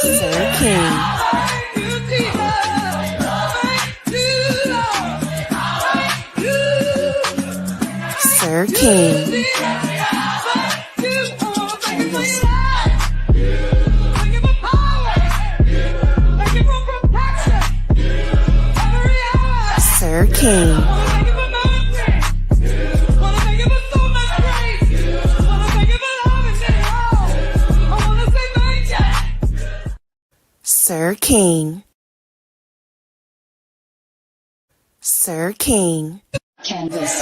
Sir King. Sir King. Sir King. Sir King. Sir King. Canvas.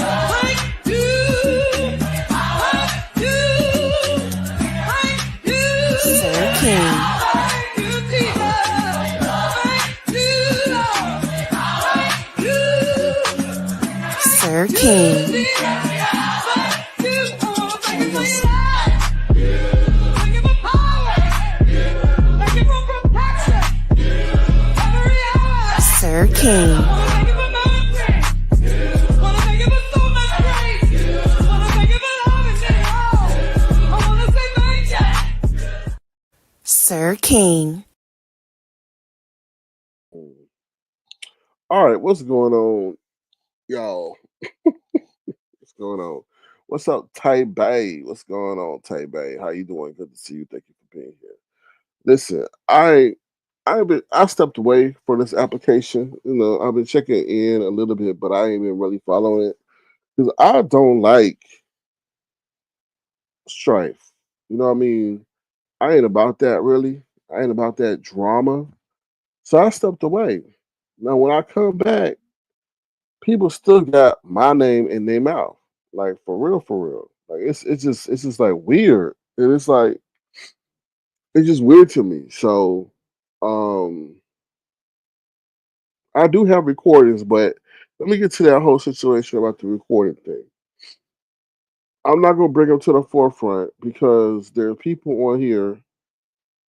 Sir King. Sir King. Sir King. Sir King. All right, what's going on, y'all? What's going on? What's up, Tay Bay? What's going on, Tay Bay? How you doing? Good to see you. Thank you for being here. Listen, I stepped away from this application. You know, I've been checking in a little bit, but I ain't been really following it because I don't like strife. You know what I mean? I ain't about that really. I ain't about that drama. So I stepped away. Now when I come back, people still got my name in their mouth. Like for real, for real. Like it's just like weird. And it's just weird to me. So um I do have recordings, but let me get to that whole situation about the recording thing. I'm not gonna bring them to the forefront because there are people on here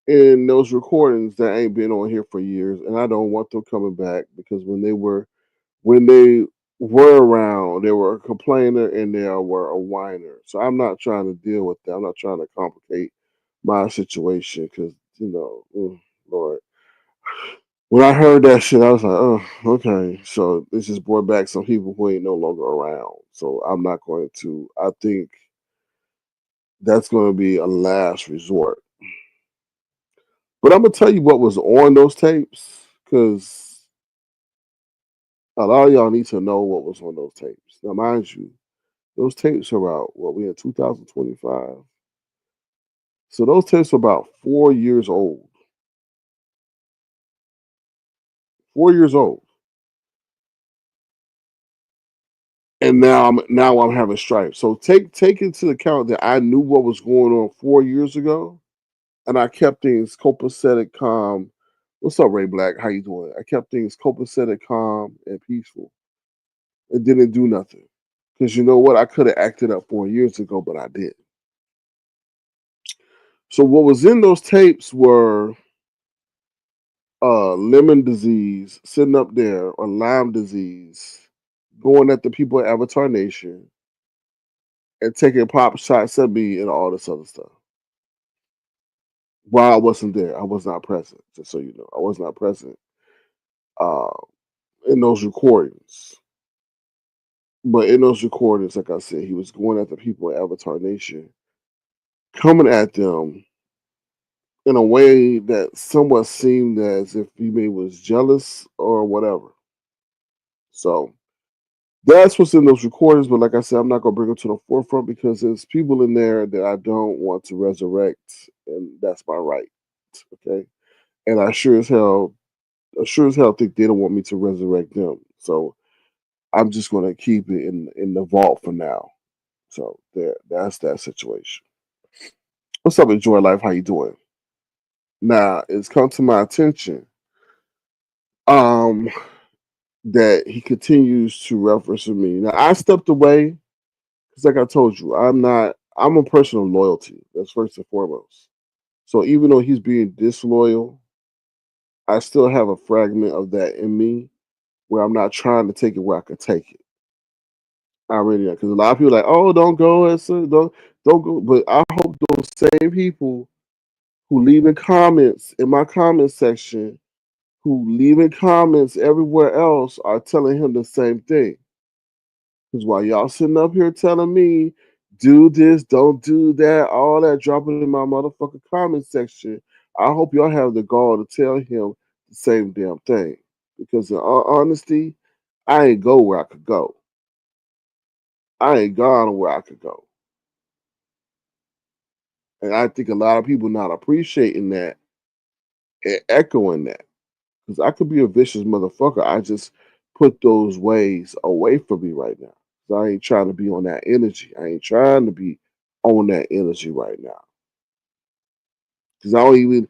in those recordings that ain't been on here for years, and I don't want them coming back because when they were around, they were a complainer and they were a whiner. So I'm not trying to deal with that. I'm not trying to complicate my situation because Lord. When I heard that shit, I was like, oh, okay. So this just brought back some people who ain't no longer around. So I'm not going to. I think that's going to be a last resort. But I'm gonna tell you what was on those tapes because a lot of y'all need to know what was on those tapes. Now, mind you, those tapes are out. What we in 2025. So those tapes are about 4 years old. 4 years old. And now I'm having strife. So take into account that I knew what was going on 4 years ago, and I kept things copacetic, calm. What's up, Ray Black? How you doing? I kept things copacetic, calm, and peaceful. It didn't do nothing because you know what? I could have acted up 4 years ago, but I didn't. So what was in those tapes were lemon disease sitting up there, or Lyme disease, going at the people at Avatar Nation and taking pop shots at me and all this other stuff. While I wasn't there, I was not present. Just so you know, I was not present uh, in those recordings. But in those recordings, like I said, he was going at the people at Avatar Nation, coming at them in a way that somewhat seemed as if he maybe was jealous or whatever. So that's what's in those recordings. But like I said, I'm not gonna bring them to the forefront because there's people in there that I don't want to resurrect, and that's my right. Okay, and I sure as hell think they don't want me to resurrect them. So I'm just gonna keep it in the vault for now. So that's that situation. What's up, Enjoy Life? How you doing? Now it's come to my attention um that he continues to reference to me. Now I stepped away because, like I told you, I'm a person of loyalty. That's first and foremost. So even though he's being disloyal, I still have a fragment of that in me where I'm not trying to take it where I could take it. I really am because a lot of people are like, oh, don't go, don't go. But I hope those same people who leaving comments in my comment section, who leaving comments everywhere else are telling him the same thing. Because while y'all sitting up here telling me, do this, don't do that, all that, dropping in my motherfucking comment section, I hope y'all have the gall to tell him the same damn thing. Because in all honesty, I ain't go where I could go. I ain't gone where I could go. And I think a lot of people not appreciating that and echoing that. Because I could be a vicious motherfucker. I just put those ways away from me right now. So I ain't trying to be on that energy. I ain't trying to be on that energy right now. Because I don't even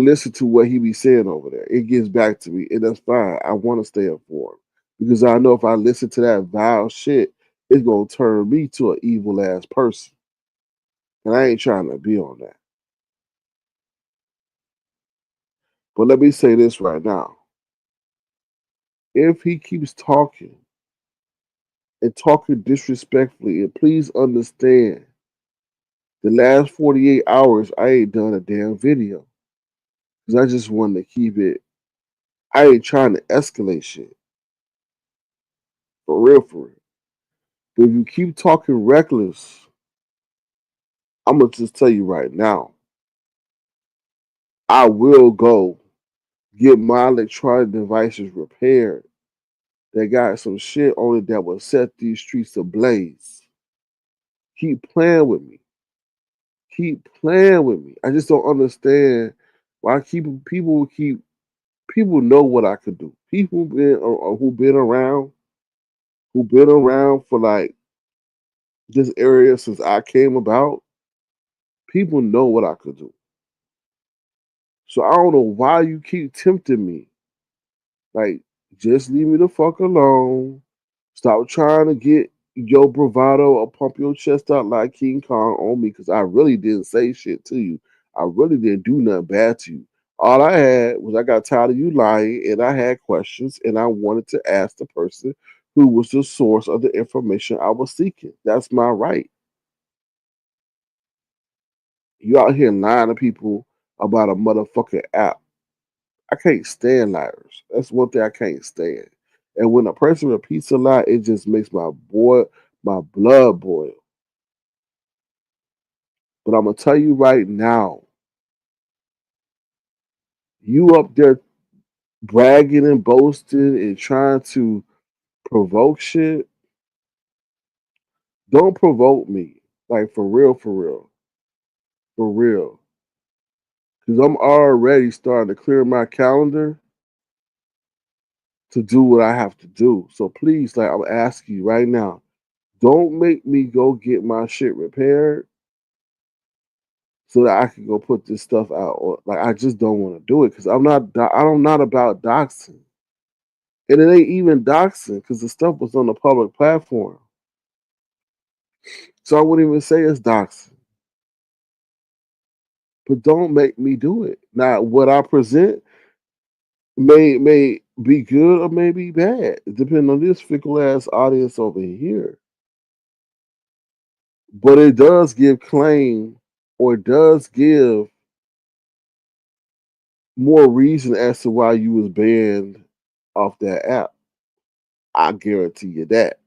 listen to what he be saying over there. It gets back to me, and that's fine. I want to stay informed. Because I know if I listen to that vile shit, it's gonna turn me to an evil ass person. And I ain't trying to be on that. But let me say this right now. If he keeps talking and talking disrespectfully, and please understand, the last 48 hours I ain't done a damn video. Because I just wanted to keep it. I ain't trying to escalate shit. For real, for real. But if you keep talking reckless, I'm gonna just tell you right now, I will go get my electronic devices repaired. They got some shit on it that will set these streets ablaze. Keep playing with me. Keep playing with me. I just don't understand why people know what I could do. People who been around for like this area since I came about. People know what I could do. So I don't know why you keep tempting me. Like, just leave me the fuck alone. Stop trying to get your bravado or pump your chest out like King Kong on me because I really didn't say shit to you. I really didn't do nothing bad to you. All I had was I got tired of you lying and I had questions and I wanted to ask the person who was the source of the information I was seeking. That's my right. You out here lying to people about a motherfucking app. I can't stand liars. That's one thing I can't stand. And when a person repeats a lie, it just makes my blood boil. But I'm gonna tell you right now, you up there bragging and boasting and trying to provoke shit. Don't provoke me. Like for real, for real, for real. Because I'm already starting to clear my calendar to do what I have to do. So please, like I'm asking you right now, don't make me go get my shit repaired so that I can go put this stuff out. Or, like I just don't want to do it because I'm not about doxing, and it ain't even doxing because the stuff was on the public platform. So I wouldn't even say it's doxing. But don't make me do it. Now, what I present may be good or may be bad, depending on this fickle ass audience over here. But it does give claim or does give more reason as to why you was banned off that app. I guarantee you that.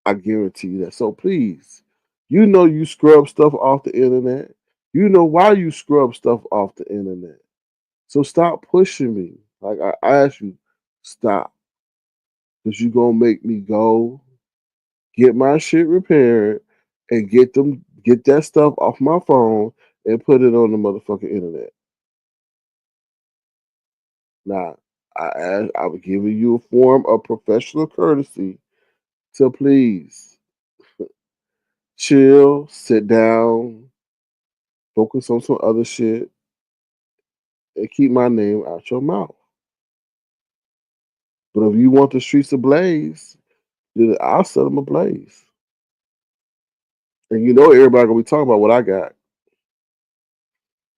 I guarantee you that. So please, you know you scrub stuff off the internet. You know why you scrub stuff off the internet. So stop pushing me. Like I ask you, stop. Because you gonna make me go get my shit repaired and get that stuff off my phone and put it on the motherfucking internet. Now, I'm giving you a form of professional courtesy to please chill, sit down, focus on some other shit, and keep my name out your mouth. But if you want the streets ablaze, then I'll set them ablaze. And you know everybody gonna be talking about what I got.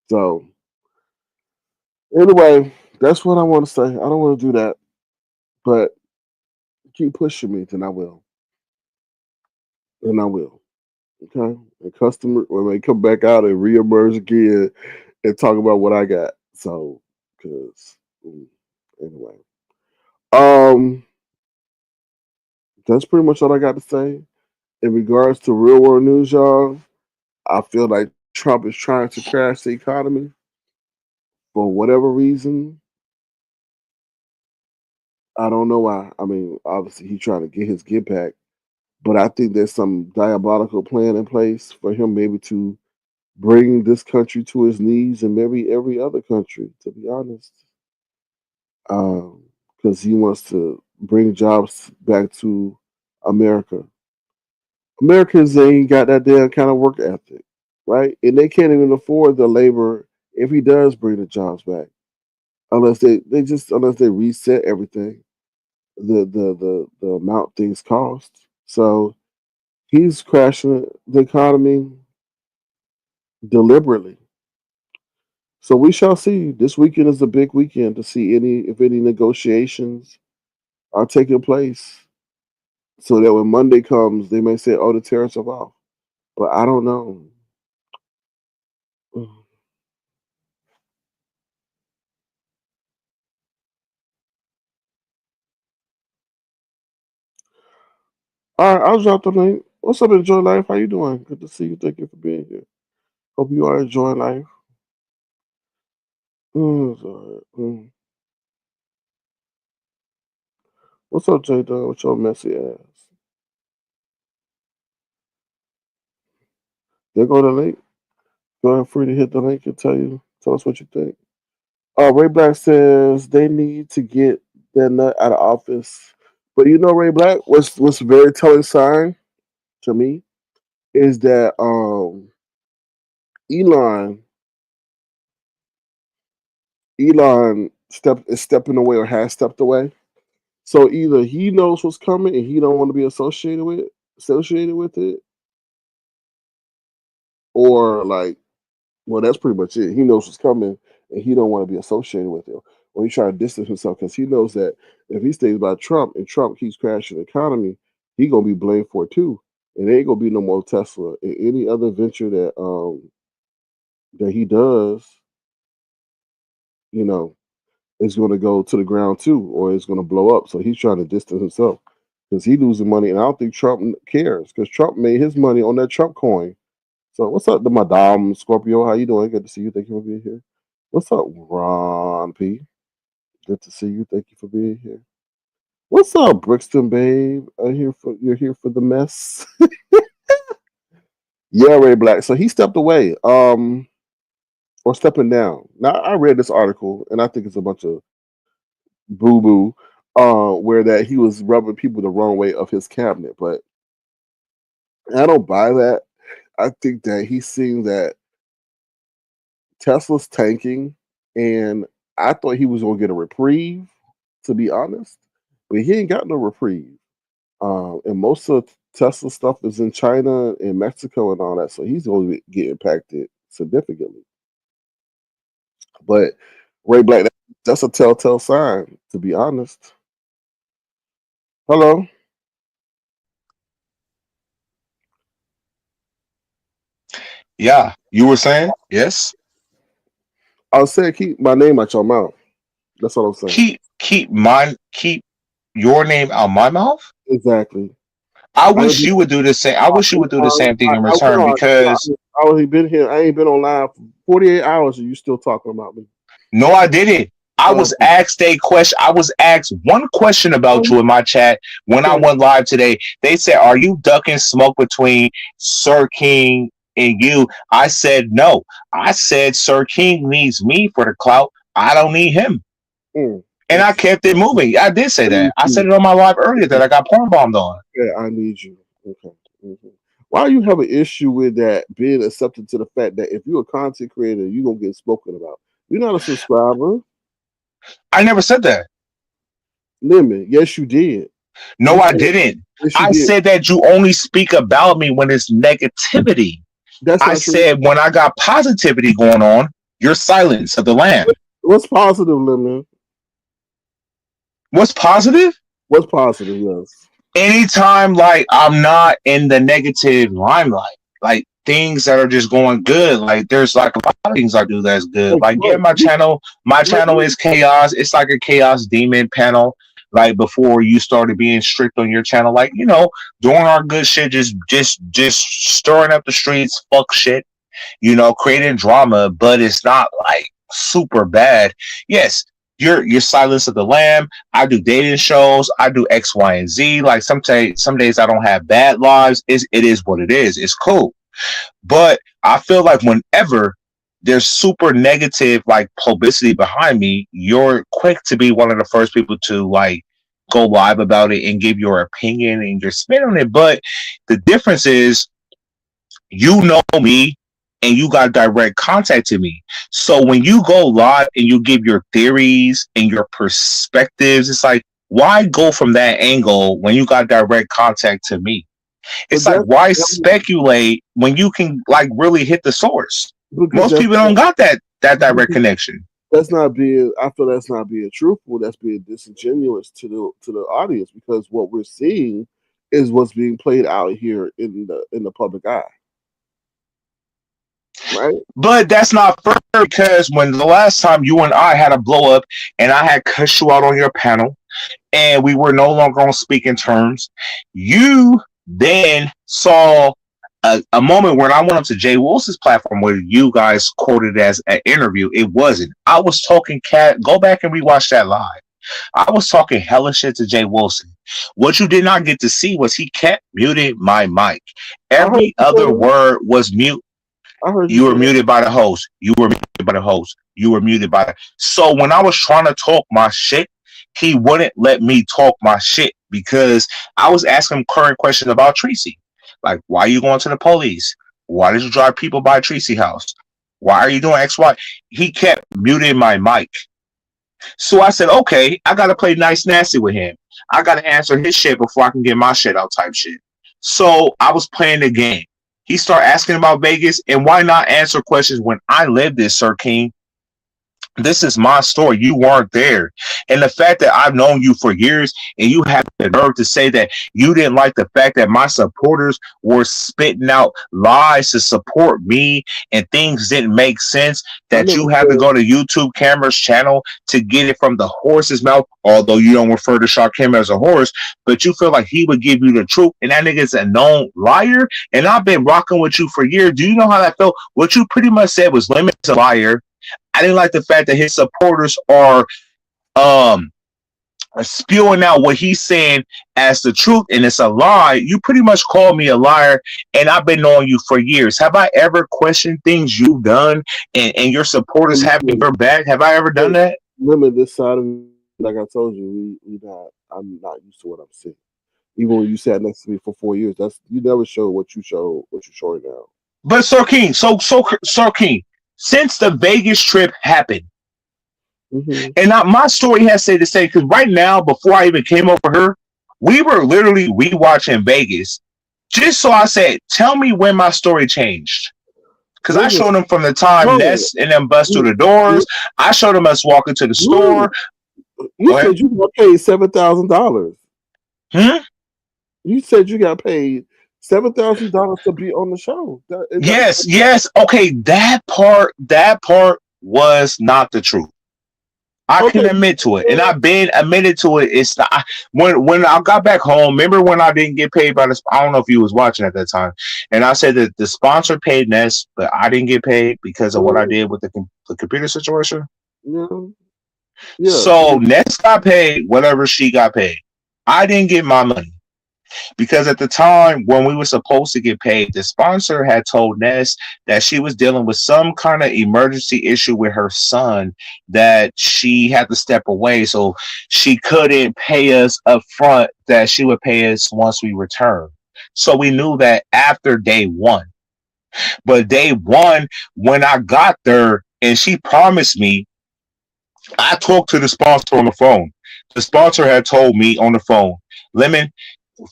So anyway, that's what I want to say. I don't want to do that, but keep pushing me, then I will, and I will. Okay, and customer when they come back out and reemerge again and talk about what I got. So, because anyway, um, that's pretty much all I got to say in regards to real world news, y'all. I feel like Trump is trying to crash the economy for whatever reason. I don't know why. I mean, obviously he's trying to get his get back, but I think there's some diabolical plan in place for him maybe to bring this country to his knees and maybe every other country, to be honest, because he wants to bring jobs back to America. Americans ain't got that damn kind of work ethic, right? And they can't even afford the labor if he does bring the jobs back, unless unless they reset everything, the amount things cost. So he's crashing the economy deliberately. So we shall see. This weekend is a big weekend to see any if any negotiations are taking place. So that when Monday comes, they may say, "Oh, the tariffs are off," but I don't know. All right, I'll drop the link. What's up, Enjoy Life? How you doing? Good to see you. Thank you for being here. Hope you are enjoying life. It's all right. What's up, J Dub? What's your messy ass? There go the link. Go ahead, free to hit the link and tell us what you think. Ray Black says they need to get that nut out of office. But you know, Ray Black, what's a very telling sign to me is that Elon is stepping away or has stepped away. So either he knows what's coming and he don't want to be associated with it, or like, well, that's pretty much it. He knows what's coming and he don't want to be associated with it, or he's trying to distance himself because he knows that if he stays by Trump and Trump keeps crashing the economy, he gonna be blamed for it too. And there ain't gonna be no more Tesla and any other venture that he does, you know, is going to go to the ground too, or it's going to blow up. So he's trying to distance himself because he losing money, and I don't think Trump cares because Trump made his money on that Trump coin. So what's up, to my Dom Scorpio? How you doing? Good to see you. Thank you for being here. What's up, Ron P? Good to see you. Thank you for being here. What's up, Brixton babe? You're here for the mess. Yeah, Ray Black. So he stepped away. Or stepping down. Now I read this article and I think it's a bunch of boo boo, where that he was rubbing people the wrong way of his cabinet. But I don't buy that. I think that he's seeing that Tesla's tanking, and I thought he was going to get a reprieve, to be honest, but he ain't got no reprieve. And most of Tesla stuff is in China and Mexico and all that, so he's going to get impacted significantly. But Ray Black, that's a telltale sign, to be honest. Hello. Yeah, you were saying yes. I was saying keep my name out your mouth. That's what I'm saying. Keep your name out my mouth. Exactly. I I ain't wish been you would do the same. I wish you would do the same thing in I went return on. because I only been here. I ain't been on live for 48 hours, and you still talking about me. no, I didn't. I Uh, was asked a question. I was asked one question about you in my chat when I okay. went live today. They said, "Are you ducking smoke between Sir King and you?" I said, "No." I said, "Sir King needs me for the clout. I don't need him." And I That's kept it moving. I did say I need that. I said you. it on my live earlier that I got porn bombed on. Okay, I need you. Okay. Why you have an issue with that being accepted to the fact that if you're a content creator, you're gonna get spoken about. You're not a subscriber. I never said that. Lemon. Yes, you did. No, You I said didn't. yes, you I did. said that you only speak about me when it's negativity. That's I not true. said when I got positivity going on, you're silence of the land. What's positive, Lemon? What's positive? What's positive? Yes. Anytime like I'm not in the negative limelight. like things that are just going good. Like there's like a lot of things I do that's good. Like Like yeah, what? my Like channel what? is chaos. It's like a chaos demon panel. Like before you started being strict on your channel, like doing our good shit, just stirring up the streets, fuck shit, creating drama, but it's not like super bad. Yes, you're Silence of the Lamb. I do dating shows. I do X, Y, and Z. Like some days I don't have bad lives. It is what it is. It's cool. But I feel like whenever there's super negative like publicity behind me, you're quick to be one of the first people to like go live about it and give your opinion and your spin on it. But the difference is you know me and you got direct contact to me. So when you go live and you give your theories and your perspectives, it's like, why go from that angle when you got direct contact to me? But It's like, why speculate when you can like really hit the source? because Most people don't got that direct connection. that's not being. I feel that's not being truthful. That's being disingenuous to the audience because what we're seeing is what's being played out here in the public eye, right? But that's not fair because when the last time you and I had a blow up and I had cussed you out on your panel and we were no longer on speaking terms, you then saw a moment when I went up to Jay Wilson's platform where you guys quoted as an interview. It wasn't. I was talking cat. Go back and rewatch that live. I was talking hella shit to Jay Wilson. What you did not get to see was he kept muting my mic. I heard Every you say other that. word was mute. I heard you You say were that. muted by the host. You were muted by the host. You were muted by the. So when I was trying to talk my shit, he wouldn't let me talk my shit because I was asking him current questions about Tracy. Like, why are you going to the police? Why did you drive people by Tracy house? Why are you doing X, Y? He kept muting my mic. So I said, okay, I got to play nice nasty with him. I got to answer his shit before I can get my shit out type shit. So I was playing the game. He started asking about Vegas, and why not answer questions when I lived this, Sir King? This is my story. You weren't there. And the fact that I've known you for years and you have the nerve to say that you didn't like the fact that my supporters were spitting out lies to support me and things didn't make sense, I that never you have to said. go to YouTube Camera's channel to get it from the horse's mouth, although you don't refer to Shakim as a horse, but you feel like he would give you the truth. And that nigga's a known liar. And I've been rocking with you for years. Do you know how that felt? What you pretty much said was Lemon's a liar. I didn't like the fact that his supporters are um spewing out what he's saying as the truth and it's a lie. You pretty much called me a liar and I've been knowing you for years. Have I ever questioned things you've done and your supporters having your back? Have I ever done that? Women this side of me, like I told you, we not. I'm not used to what I'm seeing. Even when you sat next to me for 4 years, that's you never showed what you show. What you showing now? But Sir King, since the Vegas trip happened, Mm-hmm. and my story has stayed the same because right now, before I even came over here, we were literally rewatching Vegas. Just so I said, tell me when my story changed. Because I Nigga, showed them from the time bro, Ness and them bust through you, the doors. you, I showed them us walking to the store. you Go ahead. said you got paid $7,000. Hmm? You said you got paid $7,000 to be on the show. Yes, yes. Okay, that part was not the truth. I can Okay. admit to it, and I've been admitted to it. It's not when I got back home. Remember when I didn't get paid by the? I don't know if you was watching at that time, and I said that the sponsor paid Ness, but I didn't get paid because of what I did with the computer situation. Yeah, yeah. So Ness got paid whatever she got paid. I didn't get my money. Because at the time when we were supposed to get paid, the sponsor had told Ness that she was dealing with some kind of emergency issue with her son that she had to step away. So she couldn't pay us up front, that she would pay us once we returned. So we knew that after day one. But day one, when I got there and she promised me, I talked to the sponsor on the phone. The sponsor had told me on the phone, Lemon,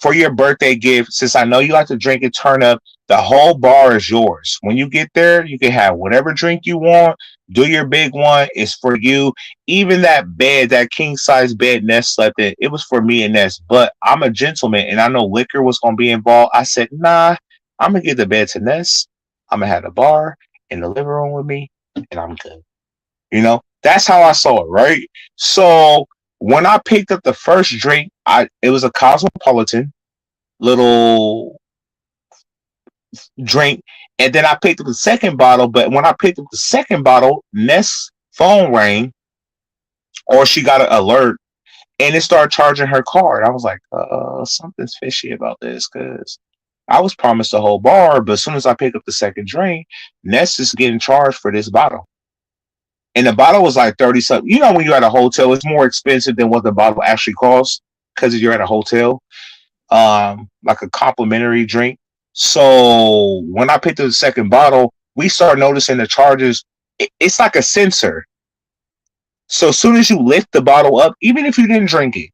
for your birthday gift, since I know you like to drink and turn up, the whole bar is yours. When you get there, you can have whatever drink you want. Do your big one. It's for you. Even that bed, that king size bed Ness slept in, it was for me and Ness. But I'm a gentleman and I know liquor was going to be involved. I said, nah, I'm gonna get the bed to Ness. I'm gonna have the bar in the living room with me, and I'm good. That's how I saw it, right? So when I picked up the first drink, it was a Cosmopolitan little drink, and then I picked up the second bottle. But when I picked up the second bottle, Ness' phone rang, or she got an alert, and it started charging her card. I was like, something's fishy about this, because I was promised a whole bar, but as soon as I pick up the second drink, Ness is getting charged for this bottle. And the bottle was like 30 something. When you're at a hotel, it's more expensive than what the bottle actually costs because you're at a hotel. Like a complimentary drink. So when I picked up the second bottle, we started noticing the charges. It's like a sensor. So as soon as you lift the bottle up, even if you didn't drink it,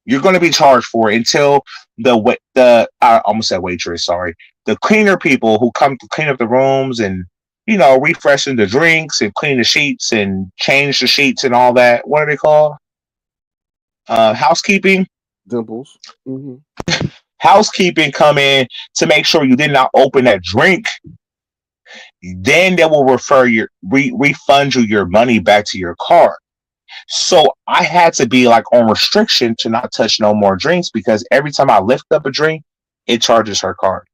you're going to be charged for it until I almost said waitress, sorry, the cleaner people who come to clean up the rooms and refreshing the drinks and clean the sheets and change the sheets and all that. What are they called? Housekeeping. Dimples. Mm-hmm. Housekeeping come in to make sure you did not open that drink. Then they will refund you your money back to your card. So I had to be like on restriction to not touch no more drinks because every time I lift up a drink, it charges her card.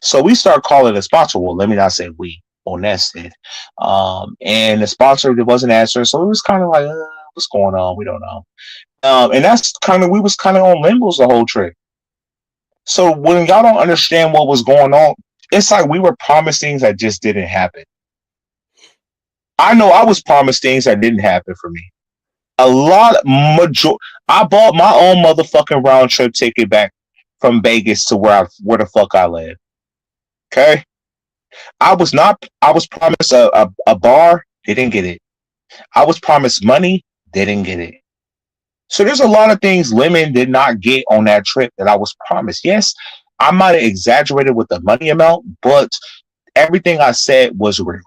So we start calling the sponsor. Well, let me not say we. Ness did. And the sponsor wasn't answering. So it was kind of like, what's going on? We don't know. And that's we was kind of on limbos the whole trip. So when y'all don't understand what was going on, it's like we were promised things that just didn't happen. I know I was promised things that didn't happen for me. I bought my own motherfucking round trip ticket back from Vegas to where the fuck I live. Okay? I was promised a bar, didn't get it. I was promised money, didn't get it. So there's a lot of things Lemon did not get on that trip that I was promised. Yes, I might have exaggerated with the money amount, but everything I said was real.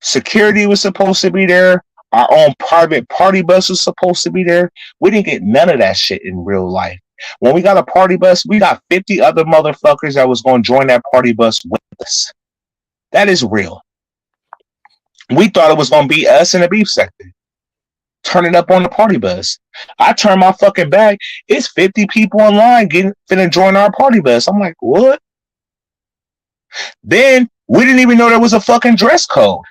Security was supposed to be there. Our own private party bus was supposed to be there. We didn't get none of that shit in real life. When we got a party bus, we got 50 other motherfuckers that was going to join that party bus with us. That is real. We thought it was going to be us in the beef sector. Turning up on the party bus. I turn my fucking back. It's 50 people online finna join our party bus. I'm like, what? Then we didn't even know there was a fucking dress code.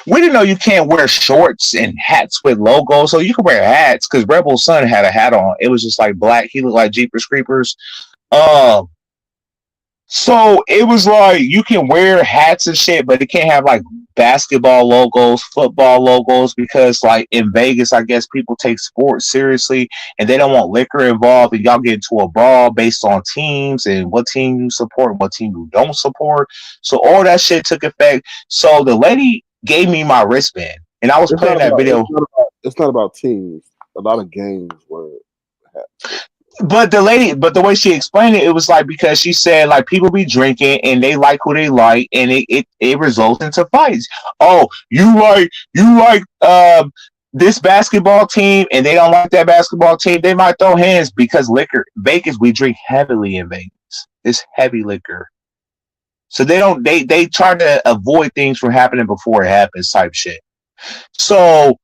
We didn't know you can't wear shorts and hats with logos. So you can wear hats because Rebel's son had a hat on. It was just like black. He looked like Jeepers Creepers. So it was like you can wear hats and shit, but it can't have like basketball logos, football logos, because like in Vegas, I guess people take sports seriously and they don't want liquor involved, and y'all get into a brawl based on teams and what team you support and what team you don't support. So all that shit took effect. So the lady gave me my wristband, and I was playing that video. It's not about teams. A lot of games were. But the way she explained it, it was like because she said like people be drinking and they like who they like, and it results into fights. Oh, you like this basketball team and they don't like that basketball team. They might throw hands because liquor. Vegas, we drink heavily in Vegas. It's heavy liquor. So they try to avoid things from happening before it happens type shit. So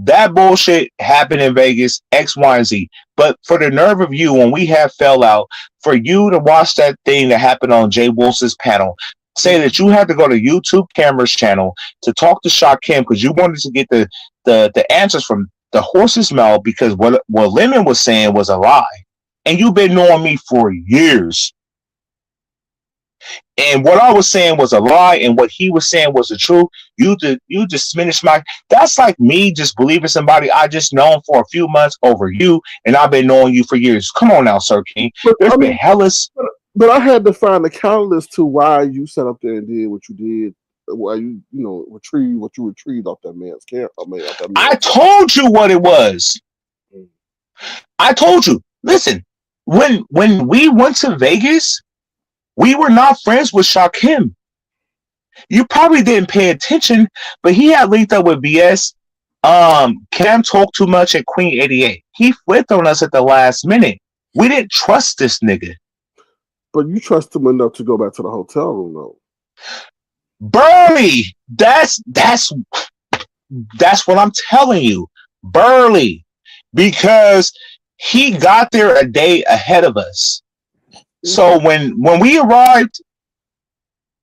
that bullshit happened in Vegas, X, Y, and Z. But for the nerve of you, when we have fell out, for you to watch that thing that happened on Jay Wilson's panel, say that you had to go to YouTube Camera's channel to talk to Shakim because you wanted to get the answers from the horse's mouth because what Lemon was saying was a lie. And you've been knowing me for years. And what I was saying was a lie, and what he was saying was the truth. You just diminished my. That's like me just believing somebody I just known for a few months over you, and I've been knowing you for years. Come on now, Sir King. There's been hellas. But I had to find the catalyst to why you sat up there and did what you did. Why you retrieved off that man's camera. I told you what it was. I told you. Listen, when we went to Vegas, we were not friends with Shakim. You probably didn't pay attention, but he had linked up with BS. Cam talked too much at Queen 88. He flipped on us at the last minute. We didn't trust this nigga. But you trust him enough to go back to the hotel room, though. Burley, that's what I'm telling you. Burley. Because he got there a day ahead of us. So when we arrived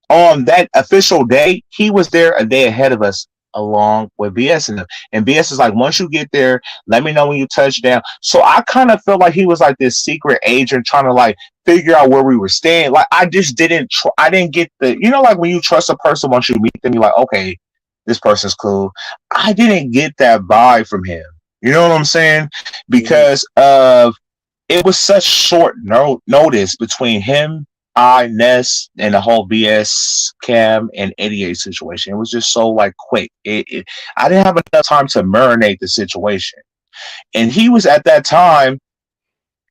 on that official day, he was there a day ahead of us along with BS and them. And BS is like, once you get there, let me know when you touch down. So I kind of felt like he was like this secret agent trying to like figure out where we were staying. Like I just didn't I didn't get the, you know, like when you trust a person once you meet them, you're like, okay, this person's cool. I didn't get that vibe from him. You know what I'm saying? Because of it was such short notice between him, I, Ness, and the whole BS Cam and 88 situation. It was just so like quick. I didn't have enough time to marinate the situation. And he was at that time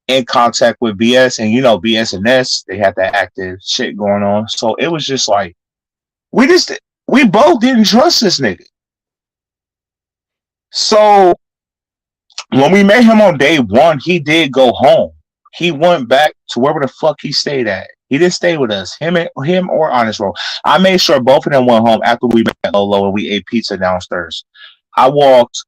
in contact with BS, and you know, BS and Ness, they had that active shit going on. So it was just like we both didn't trust this nigga. So when we met him on day one, he did go home. He went back to wherever the fuck he stayed at. He didn't stay with us. Him or Honest Roll. I made sure both of them went home after we met Lolo and we ate pizza downstairs. I walked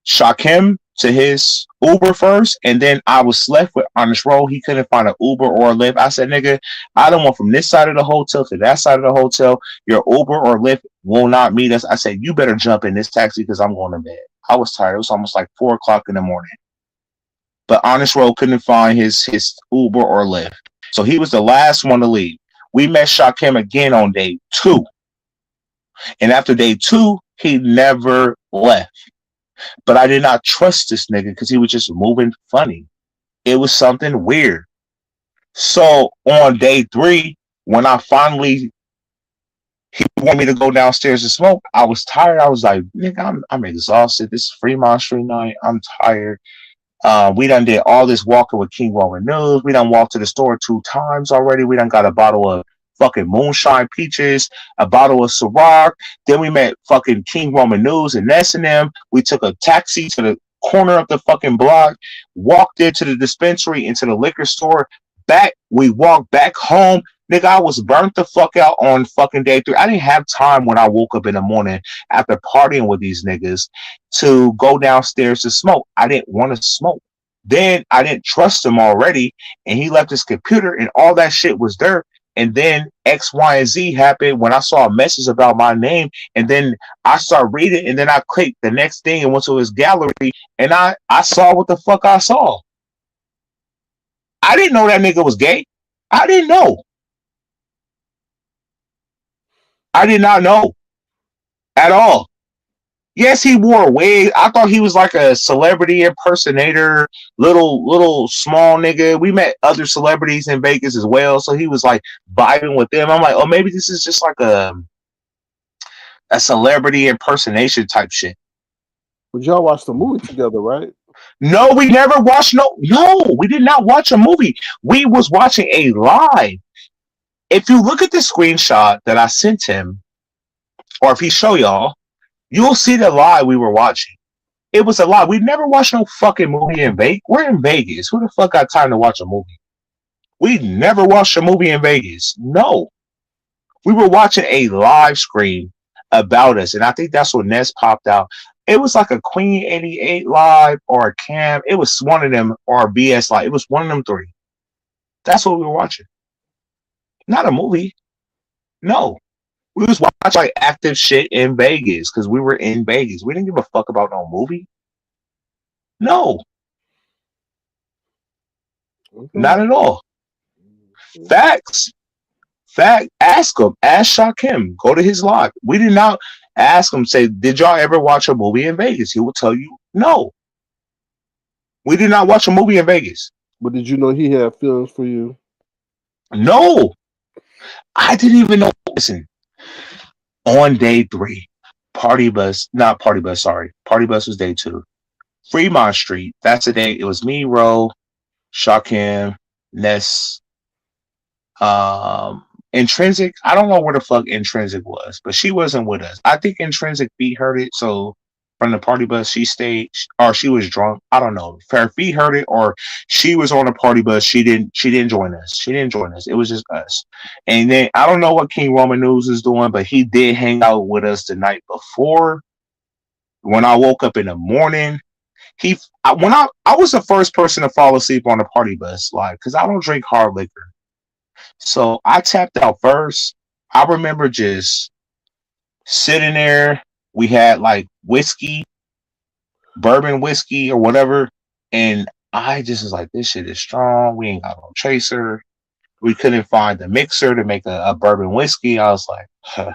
Shakim to his Uber first, and then I was left with Honest Roll. He couldn't find an Uber or a Lyft. I said, nigga, I don't want from this side of the hotel to that side of the hotel. Your Uber or Lyft will not meet us. I said, you better jump in this taxi because I'm going to bed. I was tired. It was almost like 4:00 in the morning. But Honest Roll couldn't find his Uber or Lyft. So he was the last one to leave. We met Shakim again on day 2. And after day 2, he never left. But I did not trust this nigga because he was just moving funny. It was something weird. So on day 3, when I finally he wanted me to go downstairs and smoke, I was tired. I was like, nigga, I'm exhausted. This is Fremont Street night. I'm tired. We done did all this walking with King Roman News. We done walked to the store 2 times already. We done got a bottle of fucking moonshine peaches, a bottle of Ciroc. Then we met fucking King Roman News and Ness and them. We took a taxi to the corner of the fucking block, walked into the dispensary, into the liquor store. We walked back home. Nigga, I was burnt the fuck out on fucking day 3. I didn't have time when I woke up in the morning after partying with these niggas to go downstairs to smoke. I didn't want to smoke. Then I didn't trust him already, and he left his computer, and all that shit was there. And then X, Y, and Z happened when I saw a message about my name, and then I started reading, and then I clicked the next thing and went to his gallery, and I saw what the fuck I saw. I didn't know that nigga was gay. I didn't know. I did not know at all. Yes, he wore a wig. I thought he was like a celebrity impersonator, little small nigga. We met other celebrities in Vegas as well, so he was like vibing with them. I'm like, oh, maybe this is just like a celebrity impersonation type shit. But y'all watched the movie together, right? No, we never watched. No, we did not watch a movie. We was watching a live. If you look at the screenshot that I sent him, or if he show y'all, you'll see the live we were watching. It was a lie. We never watched no fucking movie in Vegas. We're in Vegas. Who the fuck got time to watch a movie? We never watched a movie in Vegas. No. We were watching a live stream about us, and I think that's when Ness popped out. It was like a Queen 88 live or a Cam. It was one of them, or a BS live. It was one of them 3. That's what we were watching. Not a movie. No. We was watching like active shit in Vegas because we were in Vegas. We didn't give a fuck about no movie. No. Okay. Not at all. Facts. Ask him. Ask Shakim. Go to his live. We did not ask him, say, did y'all ever watch a movie in Vegas? He will tell you, no. We did not watch a movie in Vegas. But did you know he had feelings for you? No. I didn't even know. Listen, on day 3, Party Bus was day 2. Fremont Street, that's the day. It was me, Ro, Shakim, Ness, Intrinsic. I don't know where the fuck Intrinsic was, but she wasn't with us. I think Intrinsic beat heard it, so from the party bus. She stayed, or she was drunk. I don't know. Her feet heard it, or she was on the party bus. She didn't. She didn't join us. She didn't join us. It was just us. And then I don't know what King Roman News is doing, but he did hang out with us the night before. When I woke up in the morning, when I was the first person to fall asleep on the party bus, like, because I don't drink hard liquor. So I tapped out first. I remember just sitting there. We had like whiskey, bourbon whiskey or whatever, and I just was like, "This shit is strong. We ain't got no chaser. We couldn't find the mixer to make a bourbon whiskey." I was like, huh.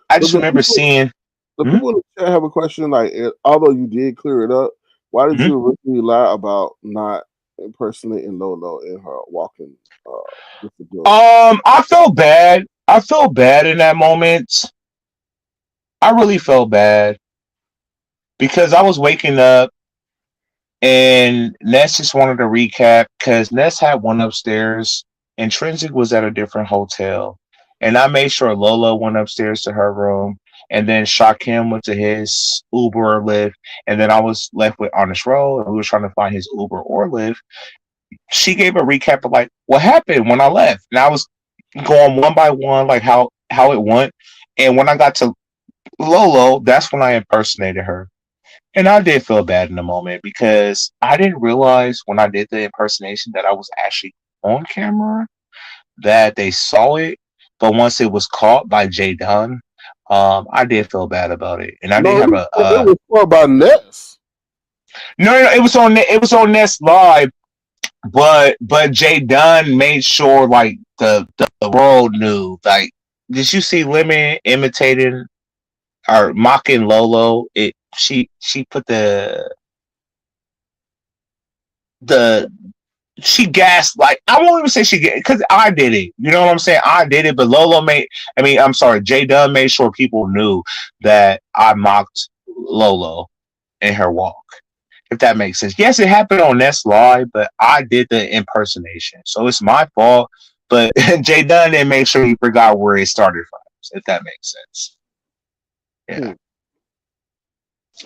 I But just remember seeing. the Mhm, people in the chat have a question. Like, although you did clear it up, why did mhm. you originally lie about not impersonating Lolo in her walking disability? I felt bad. I felt bad in that moment. I really felt bad because I was waking up and Ness just wanted to recap because Ness had one upstairs. Intrinsic was at a different hotel. And I made sure Lola went upstairs to her room. And then Shakim went to his Uber or Lyft. And then I was left with Honest Row and we were trying to find his Uber or Lyft. She gave a recap of like what happened when I left. And I was going one by one, like how it went. And when I got to Lolo, that's when I impersonated her. And I did feel bad in the moment because I didn't realize when I did the impersonation that I was actually on camera, that they saw it. But once it was caught by Jay Dunn, I did feel bad about it. And I did No, have a it was more about Ness. no, it was on Nest Live, but Jay Dunn made sure like the world knew. Like, did you see Lemon imitating or mocking Lolo? She put the she gassed, like, I won't even say she because I did it. You know what I'm saying? I did it, but Lolo made. I mean, I'm sorry, Jay Dunn made sure people knew that I mocked Lolo in her walk. If that makes sense. Yes, it happened on Nest Live, but I did the impersonation, so it's my fault. But Jay Dunn didn't make sure he forgot where it started from. If that makes sense. Yeah. Hmm.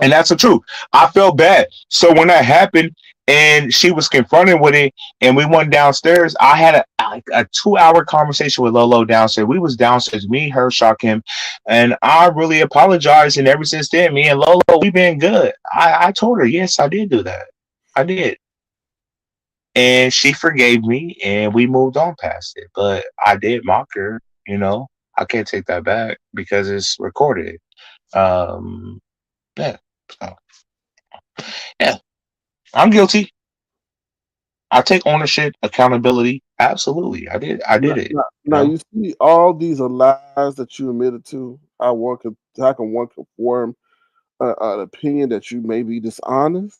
And that's the truth. I felt bad. So when that happened and she was confronted with it and we went downstairs, I had a 2 hour conversation with Lolo downstairs. We was downstairs, me, her, Shakim, and I really apologized. And ever since then, me and Lolo, we've been good. I told her, yes, I did do that. I did. And she forgave me and we moved on past it. But I did mock her, you know. I can't take that back because it's recorded. Um, yeah. So, yeah. I'm guilty. I take ownership, accountability. Absolutely, I did. I Now, did it. now, You now know, you see, all these are lies that you admitted to. How can one conform an opinion that you may be dishonest?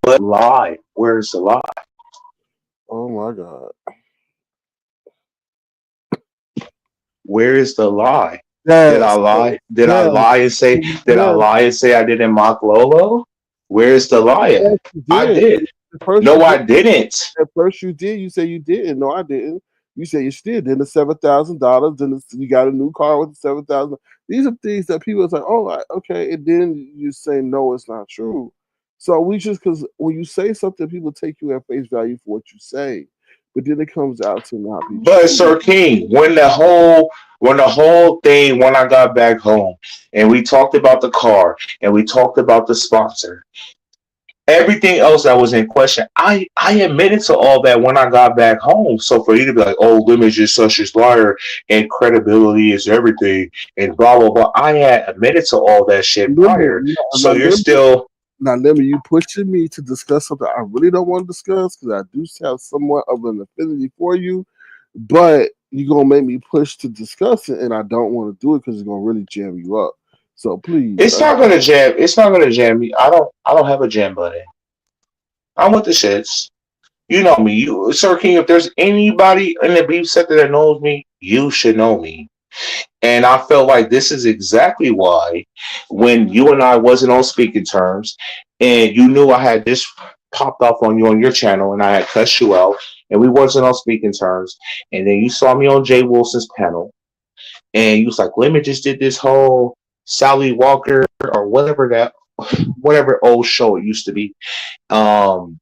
what lie? Where's the lie? Oh my God, Where is the lie? Did I Yes, lie? Did I yes, lie and say? Did I yes, lie and say I didn't mock Lolo? Where's the lie yes, at? you I did. did. At first you No, did. I didn't. At first you did. You say you didn't. No, I didn't. You say you still did the $7,000. Then you got a new car with the 7,000. These are things that people are like, oh, okay. And then you say no, it's not true. So we just because when you say something, people take you at face value for what you say, but then it comes out to not be But true. Sir King, when the whole thing, when I got back home and we talked about the car and we talked about the sponsor, everything else that was in question, I admitted to all that when I got back home. So for you to be like, "Oh, Lemons is such a liar, and credibility is everything," and blah blah blah, I had admitted to all that shit prior. Remember, So you're still. now, remember, you pushing me to discuss something I really don't want to discuss because I do have somewhat of an affinity for you, but you're gonna make me push to discuss it, and I don't want to do it because it's gonna really jam you up. So please, It's not gonna jam. It's not gonna jam me. I don't have a jam button. I'm with the shits. You know me, Sir King. If there's anybody in the beef sector that knows me, you should know me. And I felt like this is exactly why when you and I wasn't on speaking terms and you knew I had just popped off on you on your channel and I had cussed you out and we wasn't on speaking terms and then you saw me on Jay Wilson's panel and you was like, Lemon just did this whole Sally Walker or whatever old show it used to be. Um,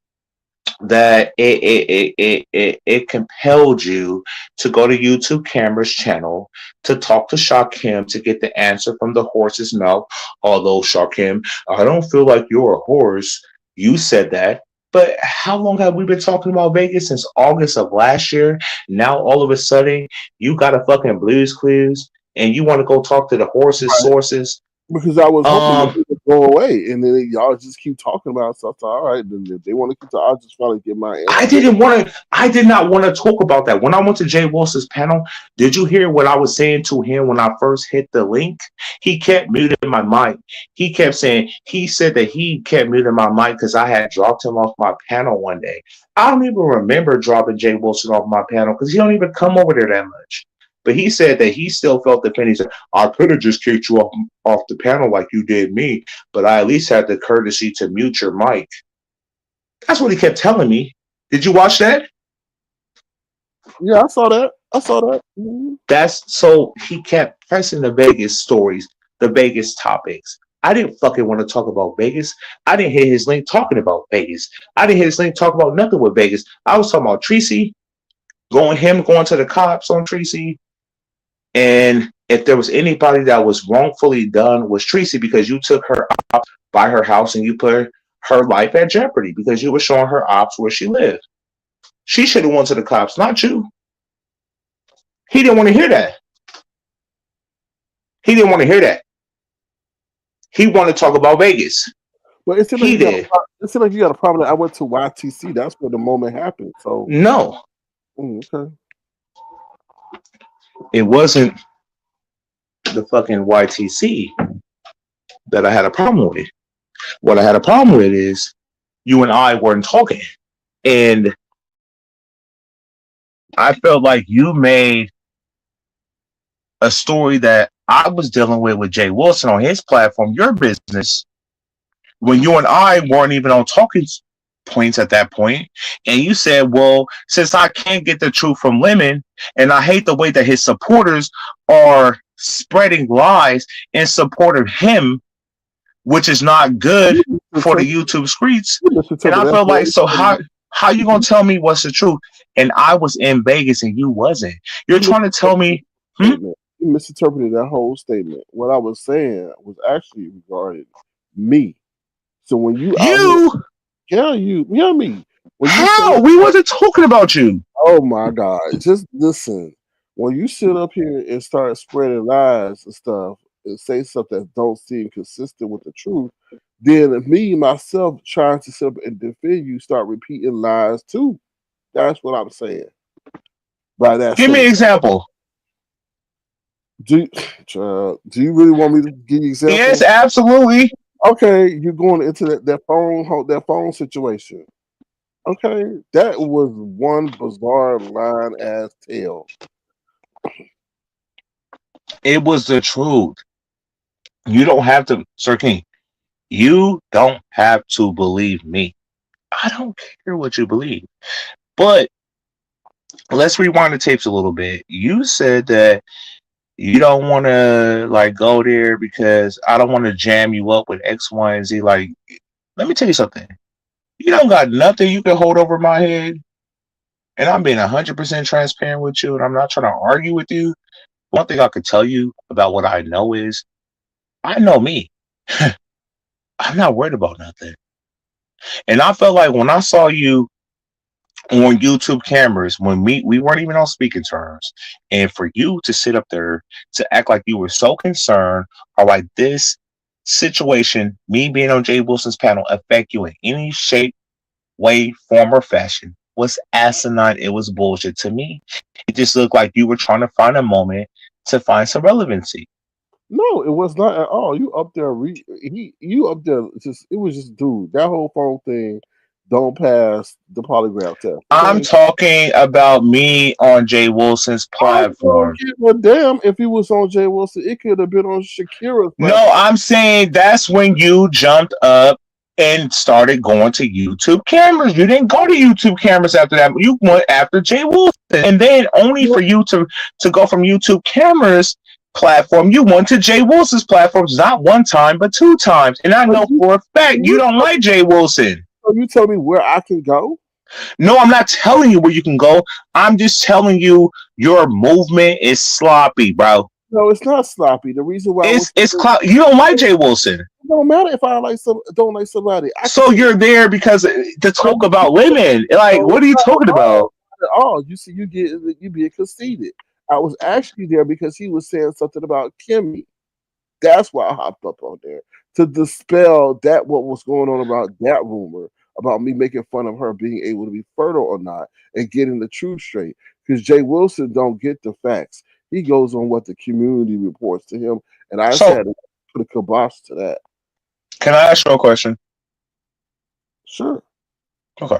that it compelled you to go to YouTube Camera's channel to talk to Shakim to get the answer from the horse's mouth. Although Shakim, I don't feel like you're a horse. You said that. But how long have we been talking about Vegas? Since August of last year. Now all of a sudden you got a fucking Blues Clues and you want to go talk to the horse's Right. sources. Because I was hoping that Um, it would go away, and then y'all just keep talking about stuff. So, all right, then if they want to keep talking, I'll just finally get my I answer. didn't want to. I did not want to talk about that. When I went to Jay Wilson's panel, did you hear what I was saying to him when I first hit the link? He kept muting my mic. He kept saying he said that he kept muting my mic because I had dropped him off my panel one day. I don't even remember dropping Jay Wilson off my panel because he don't even come over there that much. But he said that he still felt the pain. He said, I could have just kicked you off the panel like you did me, but I at least had the courtesy to mute your mic. That's what he kept telling me. Did you watch that? Yeah, I saw that. I saw that. Mm-hmm. That's so he kept pressing the Vegas stories, the Vegas topics. I didn't fucking want to talk about Vegas. I didn't hear his link talking about Vegas. I didn't hear his link talk about nothing with Vegas. I was talking about Tracy, going to the cops on Tracy. And if there was anybody that was wrongfully done was Tracy because you took her out by her house and you put her life at jeopardy because you were showing her ops where she lived. She should have went to the cops, not you. He didn't want to hear that. He didn't want to hear that. He wanted to talk about Vegas. But it seemed like He you got did. it seemed like you got a problem. I went to YTC. That's where the moment happened. So, No, okay. it wasn't the fucking YTC that I had a problem with. What I had a problem with is you and I weren't talking. And I felt like you made a story that I was dealing with Jay Wilson on his platform, your business, when you and I weren't even on talking points at that point. And you said, well, since I can't get the truth from Lemon, and I hate the way that his supporters are spreading lies in support of him, which is not good for the YouTube streets. And I felt like, so how you gonna tell me what's the truth? And I was in Vegas and you wasn't. You're trying to tell me You misinterpreted that whole statement. What I was saying was actually regarding me. So when you me. When how? We wasn't talking about you. Oh my God. Just listen. When you sit up here and start spreading lies and stuff and say stuff that don't seem consistent with the truth, then me, myself, trying to sit up and defend you, start repeating lies too. That's what I'm saying. By that Give me an example. Do you really want me to give you examples? Yes, absolutely. Okay, you're going into that phone situation. Okay, that was one bizarre line as tale. It was the truth. You don't have to, Sir King. You don't have to believe me. I don't care what you believe. But let's rewind the tapes a little bit. You said that you don't want to like go there because I don't want to jam you up with X, Y, and Z. Like, let me tell you something. You don't got nothing you can hold over my head. And I'm being 100% transparent with you, and I'm not trying to argue with you. One thing I could tell you about what I know is I know me. I'm not worried about nothing. And I felt like when I saw you on YouTube cameras, when we weren't even on speaking terms, and for you to sit up there to act like you were so concerned, or like this situation, me being on Jay Wilson's panel, affect you in any shape, way, form, or fashion, was asinine. It was bullshit to me. It just looked like you were trying to find a moment to find some relevancy. No, it was not at all. You up there, you up there. It was just, dude. That whole phone thing don't pass the polygraph test. Okay? I'm talking about me on Jay Wilson's platform. Well, damn, if he was on Jay Wilson, it could have been on Shakira's platform. No, I'm saying that's when you jumped up and started going to YouTube cameras. You didn't go to YouTube cameras after that. You went after Jay Wilson. And then only for you to go from YouTube cameras platform. You went to Jay Wilson's platforms not one time, but 2 times. And I So know for a fact you don't like Jay Wilson. you tell me where I can go? No, I'm not telling you where you can go. I'm just telling you your movement is sloppy, bro. No, it's not sloppy. The reason why I was You don't like Jay Wilson. it don't matter if I don't like somebody. I can So say you're there because to talk about women. Like, no, what are you talking about? not at all. You see, you being conceited. I was actually there because he was saying something about Kimmy. That's why I hopped up on there to dispel that what was going on about that rumor about me making fun of her being able to be fertile or not and getting the truth straight. Because Jay Wilson don't get the facts. He goes on what the community reports to him, and I So said put a kibosh to that. can I ask you a question? Sure. Okay.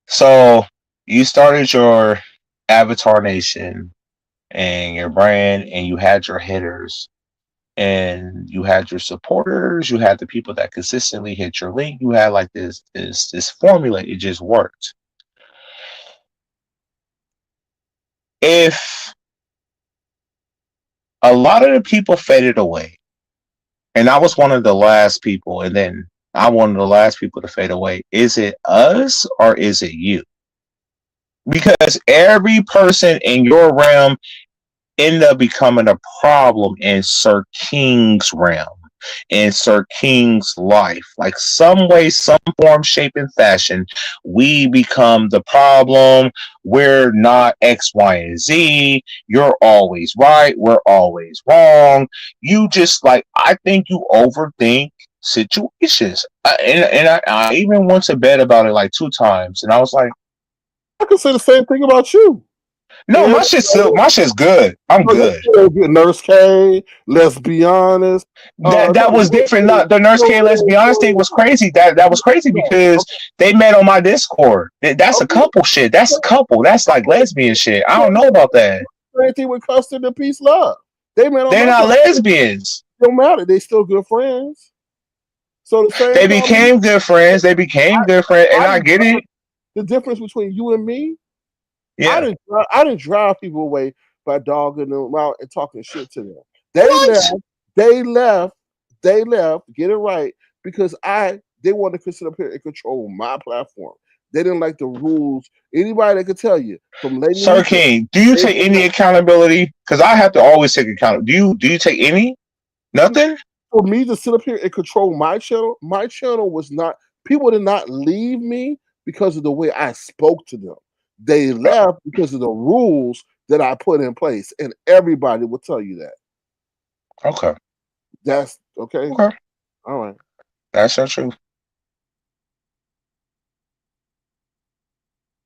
So you started your Avatar Nation and your brand, and you had your hitters, and you had your supporters, you had the people that consistently hit your link. You had like this formula. It just worked. If a lot of the people faded away, and I was one of the last people, and then I'm one of the last people to fade away. Is it us or is it you? Because every person in your realm ended up becoming a problem in Sir King's realm, in Sir King's life. Like some way, some form, shape, and fashion, we become the problem. We're not X, Y, and Z. You're always right. We're always wrong. You just like, I think you overthink situations. I even went to bed about it like 2 times, and I was like, I can say the same thing about you. no, And my shit's good. I'm good. Nurse K, let's be honest. That was different. Not the Nurse K. Let's be honest thing was crazy. That was crazy because they met on my Discord. That's a couple shit. That's a couple. That's like lesbian shit. I don't know about that. Same thing with Custard and Peace Love. They met on They're my not platform. lesbians. Don't matter. They still good friends. So the same They about me. became good friends. They became good friends, and I get it. The difference between you and me, Yeah. I didn't drive people away by dogging them out and talking shit to them. They What? left. They left. They left. Get it right because they wanted to sit up here and control my platform. They didn't like the rules. Anybody that could tell you from Lady Sir Nika, King, do you take any accountability? Because I have to always take account. Do you take any? Nothing? for me to sit up here and control my channel was not, people did not leave me because of the way I spoke to them. They left because of the rules that I put in place, and everybody will tell you that. Okay. That's okay. Okay. All right. That's not true.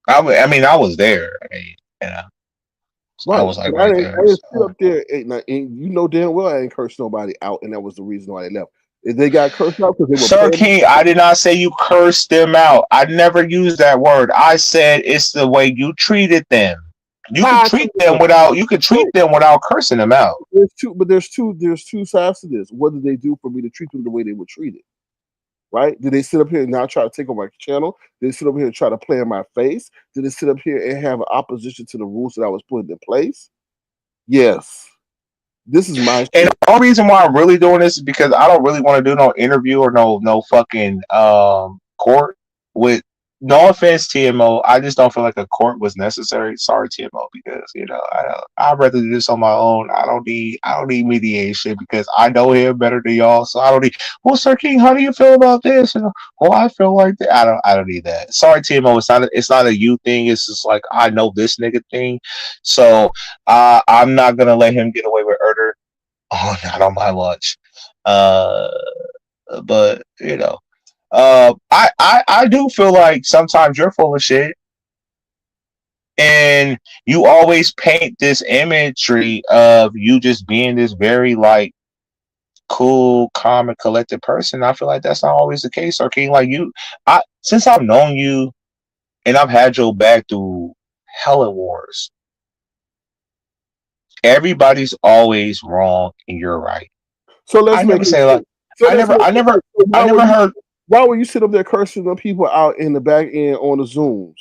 I mean, I was there. I mean, you know, I Right. was like But right there. I didn't sit up there and you know damn well I didn't curse nobody out, and that was the reason why they left. If they got cursed out because they were Sir playing, King, I did not say you cursed them out. I never used that word. I said it's the way you treated them. You can how I treat treated them them. without you can treat Right. them without cursing them out. There's two sides to this. What did they do for me to treat them the way they were treated? Right? Did they sit up here and now try to take on my channel? Did they sit up here and try to play in my face? Did they sit up here and have an opposition to the rules that I was putting in place? Yes. This is my And shit. the only reason why I'm really doing this is because I don't really want to do no interview or no fucking court with no offense TMO. I just don't feel like a court was necessary. Sorry TMO, because I'd rather do this on my own. I don't need mediation because I know him better than y'all. So I don't need, well, Sir King, how do you feel about this? And well, I feel like that. I don't need that. Sorry TMO, it's not a you thing. It's just like I know this nigga thing. So I'm not gonna let him get away with murder. Oh, not on my watch. Uh, but I do feel like sometimes you're full of shit, and you always paint this imagery of you just being this very like cool, calm, and collected person. I feel like that's not always the case, or King. Like you, I since I've known you and I've had your back through hella wars. Everybody's always wrong and you're right. So I let's make never it say like clear. So let's make it clear. So I never heard. why were you sit up there cursing the people out in the back end on the Zooms?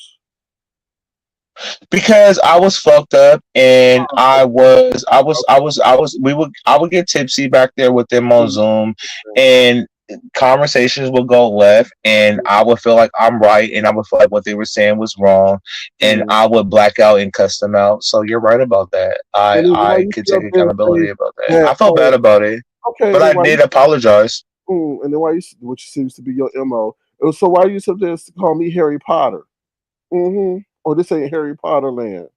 Because I was fucked up, and I would get tipsy back there with them on Zoom, and conversations would go left, and I would feel like I'm right, and I would feel like what they were saying was wrong, and I would black out and cuss them out. So you're right about that. And then why I you could sit take up there and say accountability about that. that? I felt Oh, bad about it, okay. but Then I why you? did apologize. And then why you? Which seems to be your mo. So why you sit there and call me Harry Potter? Or this ain't Harry Potter land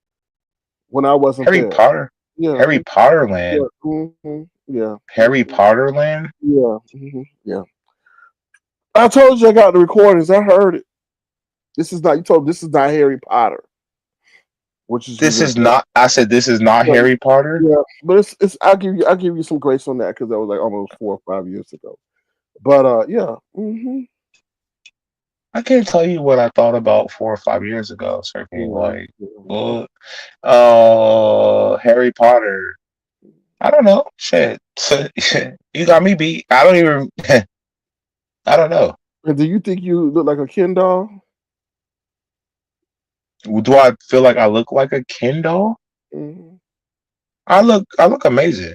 when I wasn't Harry there. Potter, Yeah. Harry Potter Yeah. land, Yeah. Harry Potter land. Yeah. Yeah. I told you I got the recordings. I heard it. This is not. You told me this is not Harry Potter, which is you This just. is not. I said this is not Yeah. Harry Potter. Yeah. But it's. I'll give you some grace on that because that was like almost 4 or 5 years ago. But yeah. I can't tell you what I thought about 4 or 5 years ago, Sir King. Yeah. Like, oh, Harry Potter. I don't know. Shit. You got me beat. I don't even. I don't know. And do you think you look like a Ken doll? Do I feel like I look like a Ken doll? Mm-hmm. I look amazing.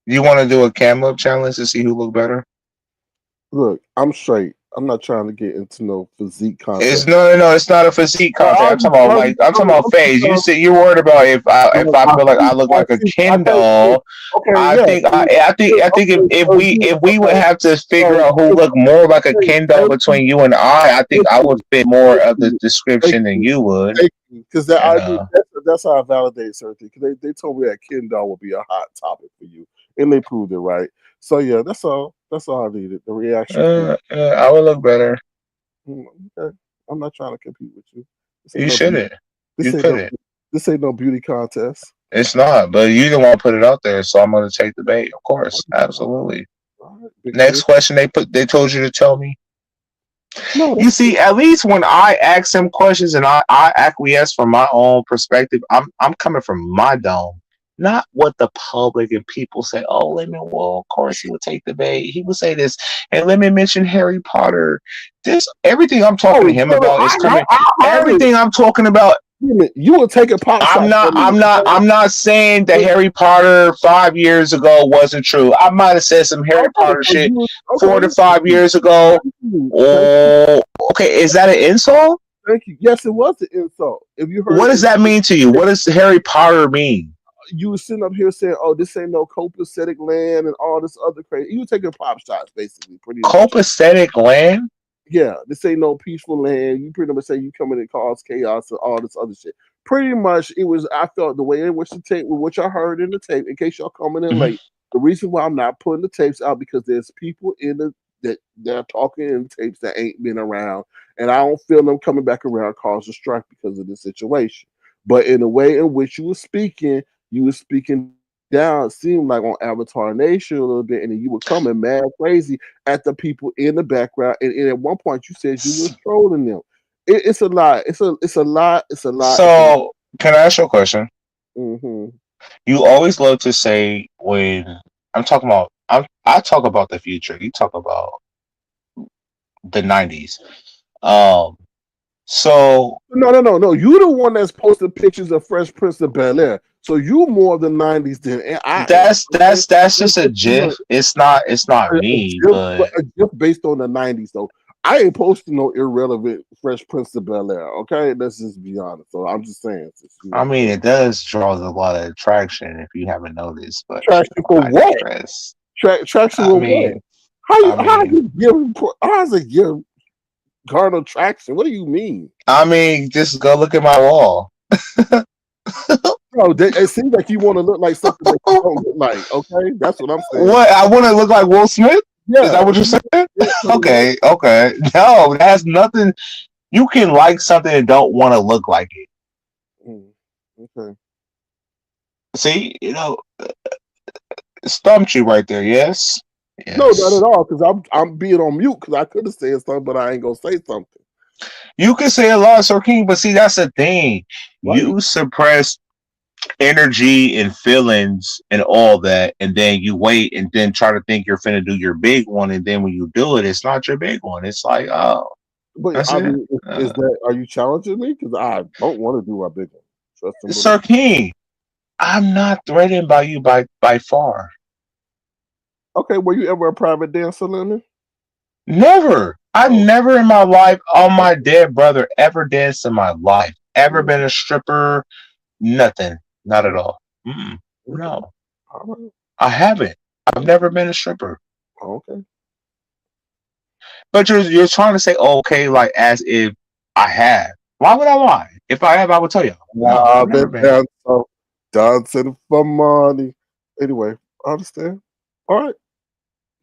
You want to do a cam up challenge to see who look better? Look, I'm straight. I'm not trying to get into no physique It's contest. no. It's not a physique contest. I'm talking about phase. I'm You're worried about if I feel like I look like a I Ken can't see. doll. Okay, yeah. I think if we would have to figure So, out who looked more like a Ken doll thank you, between you and I think I would fit more thank of the you, thank description than you, you would. thank you. Because that You I do. know. That's how I validate certain things. They told me that Ken doll would be a hot topic for you, and they proved it right. So yeah, that's all. That's all I needed. The reaction from I would look better. okay. I'm not trying to compete with you. This ain't You no beauty. shouldn't. You This ain't no. couldn't. This ain't no beauty contest. It's not. But you didn't want to put it out there, so I'm going to take the bait. Of All course, absolutely. right, big Next fish. question they told you to tell me. No, You that's see, at least when I ask them questions and I acquiesce from my own perspective, I'm coming from my dome, not what the public and people say. Oh, Lemon, well, of course he would take the bait. He would say this, and let me mention Harry Potter. This everything I'm talking to him about is coming. I heard it. Everything I'm talking about. You were taking pop shots from me. I'm not saying that Harry Potter 5 years ago wasn't true. I might have said some Harry Okay, Potter so shit you four okay? to five years ago. Thank you, Oh, okay. Is that an insult? thank you. Yes, it was an insult. If you What heard, does that mean to you? What does Harry Potter mean? you were sitting up here saying, "Oh, this ain't no copacetic land" and all this other crazy. You were taking pop shots, basically, pretty much. Copacetic land? Yeah, this ain't no peaceful land. You pretty much say you come in and cause chaos and all this other shit. Pretty much, it was. I felt the way in which the tape, which I heard in the tape. In case y'all coming in Mhm. late, the reason why I'm not putting the tapes out because there's people in the that they're talking in the tapes that ain't been around, and I don't feel them coming back around cause a strike because of the situation. But in the way in which you were speaking down. It seemed like on Avatar Nation a little bit, and then you were coming mad crazy at the people in the background. And at one point, you said you was trolling them. It's a lot. It's a lot. It's a lot. It's a lot. So, can I ask you a question? Mm-hmm. You always love to say when I talk about the future. You talk about the '90s. Um. So No. You the one that's posted pictures of Fresh Prince of Bel Air. So you more of the '90s than I am. Okay? that's just a gif. It's not me, but A GIF based on the '90s though. I ain't posting no irrelevant Fresh Prince of Bel Air. Okay, let's just be honest. So I'm just saying, I mean, it does draw a lot of attraction if you haven't noticed. But traction for I what? digress. Traction I with what? mean, I mean, How does it give garner traction? What do you mean? just go look at my wall. No, it seems like you want to look like something that you don't look like. Okay, that's what I'm saying. What I want to look like Will Smith? Is Yeah, that what you're saying? yeah, pretty much. Okay. No, that has nothing. You can like something and don't want to look like it. Okay. See, stumped you right there. Yes, No, not yes. at all. Because I'm being on mute because I could have said something, but I ain't gonna say something. You can say a lot, Sir King, but see, that's the thing. Right. You suppress energy and feelings and all that, and then you wait and then try to think you're finna do your big one, and then when you do it, it's not your big one. It's like, oh, But that's I it. mean, is that are you challenging me? Because I don't want to do my big one. Trust and Sir believe. King, I'm not threatened by you by far. Okay, were you ever a private dancer, Lemon? Never. I Oh, never in my life, on my dead brother, ever danced in my life. Ever mm, been a stripper? Nothing. Not at mm, all. Mm-mm. okay, No, all right, I haven't. I've never been a stripper. okay. But you're trying to say, okay, like as if I have. Why would I lie? If I have, I would tell you. No, I've I've never been been. dancing for money. Anyway, I understand. All right,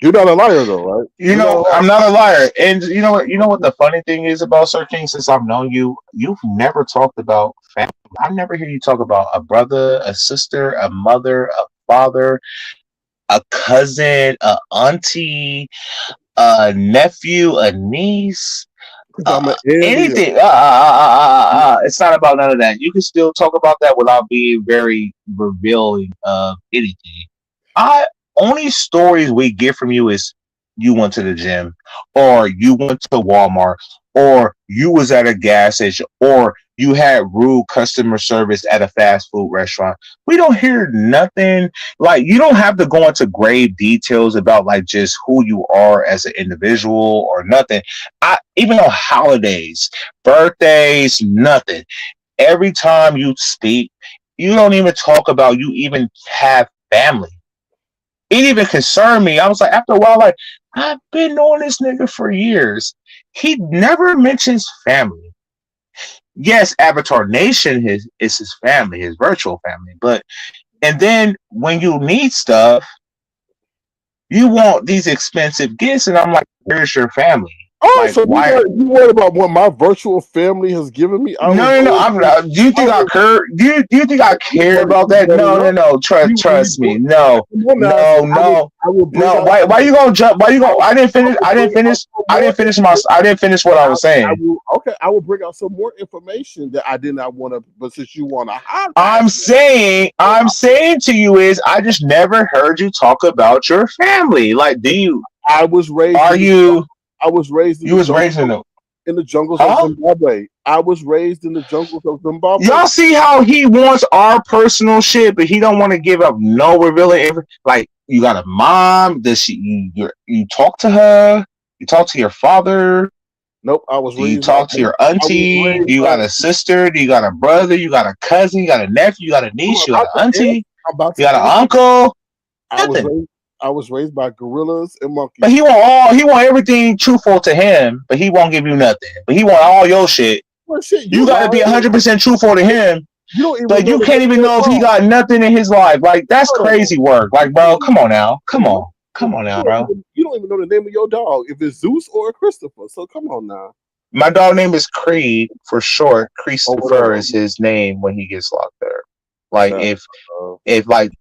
you're not a liar though, right? You You're not a know, liar. I'm not a liar. And you know what? You know what the funny thing is about Sir King? Since I've known you, you've never talked about family. I never hear you talk about a brother, a sister, a mother, a father, a cousin, a auntie, a nephew, a niece, Because I'm an alien. anything. It's not about none of that. You can still talk about that without being very revealing of anything. I only stories we get from you is you went to the gym, or you went to Walmart, or you was at a gas station, or you had rude customer service at a fast food restaurant. We don't hear nothing like you don't have to go into grave details about like just who you are as an individual or nothing. Even on holidays, birthdays, nothing. Every time you speak, you don't even talk about you even have family. It even concerned me. I was like, after a while, like, I've been knowing this nigga for years. He never mentions family. Yes, Avatar Nation is his family, his virtual family. But and then when you need stuff, you want these expensive gifts, and I'm like, where's your family? Oh, Like, so why? you worried about what my virtual family has given me? I was No, no, no. always Do you I think I was care? Do you think I you care better, about you that? better No, no, not. no. You Trust me. do. No, Come on now. no, I will no, bring no. out Why you gonna jump? Why you I gonna? will, I didn't I finish. will I didn't bring out finish. some I more didn't finish my. information. I didn't finish what I was I saying. will okay. I will bring out some more information that I did not want to. But since you want to highlight it, I'm saying to you is I just never heard you talk about your family. Like, do you? I was raised Are in the you? I was raised in You the was raised in a jungles of huh? Zimbabwe. I was raised in the jungles of Zimbabwe. Y'all see how he wants our personal shit, but he don't want to give up no revealing. Like you got a mom. Does she? You talk to her? You talk to your father? Nope. Do you talk to your I was auntie? Do raised you by got a sister? Do you got a brother? You got a cousin? You got a nephew? You got a I'm niece? You got about an to answer. auntie? I'm about You to got an answer. uncle? I was Nothing. raised. I was raised by gorillas and But monkeys. he want everything truthful to him, but he won't give you nothing. But he want all your shit. Well, shit, You you got to be lying. 100% truthful to him, You don't even but know you the can't name of even your know if he dog. got nothing in his life. Like that's Hold on. crazy work. Like, bro, come on now, No, come on now, you bro. you don't even know the name of your dog, if it's Zeus or Christopher. So come on now, My dog name is Creed for short. or Christopher whatever. is his name when he gets locked there. Like Shut. if like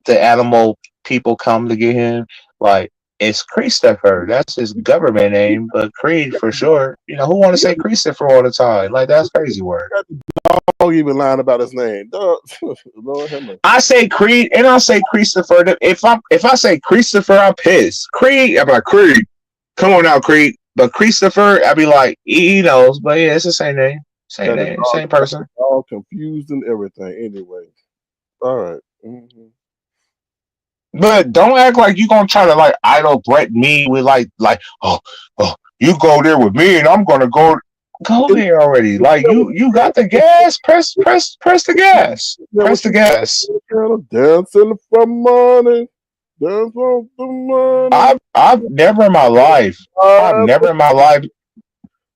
the animal people come to get him, like it's Christopher. That's his government name, but Creed for short. You know who want to You got say Christopher all the time? Like that's crazy work. the dog even lying about his name. Dog. Lord have mercy. I say Creed and I say Christopher. If I say Christopher, I'm pissed. Creed, I'm like Creed. Come on now, Creed. But Christopher, I'd be like, he knows. But yeah, it's the same name, same Got the person. dog confused and everything. Anyway, all right. But don't act like you gonna try to like idle threat me with like oh you go there with me and I'm gonna go Is, there already. is Like you got the gas. Press the gas. that Press what the you gas. kind of dancing for money? Dance for the money. I've never in my life. I've I never in my life. He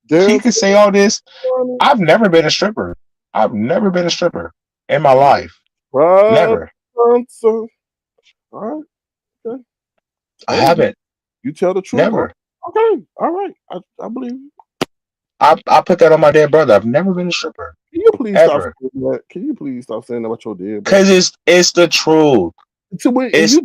dance could say all this. for money. I've never been a stripper. I've never been a stripper in my life. Private Never. dancer. All right. Okay. I Hey, haven't. you tell the truth. Never. Okay. All right. I believe you. I put that on my dead brother. I've never been a stripper Can you please stop ever. saying that? Can you please stop saying that about your dead brother? Cause it's the truth. And It's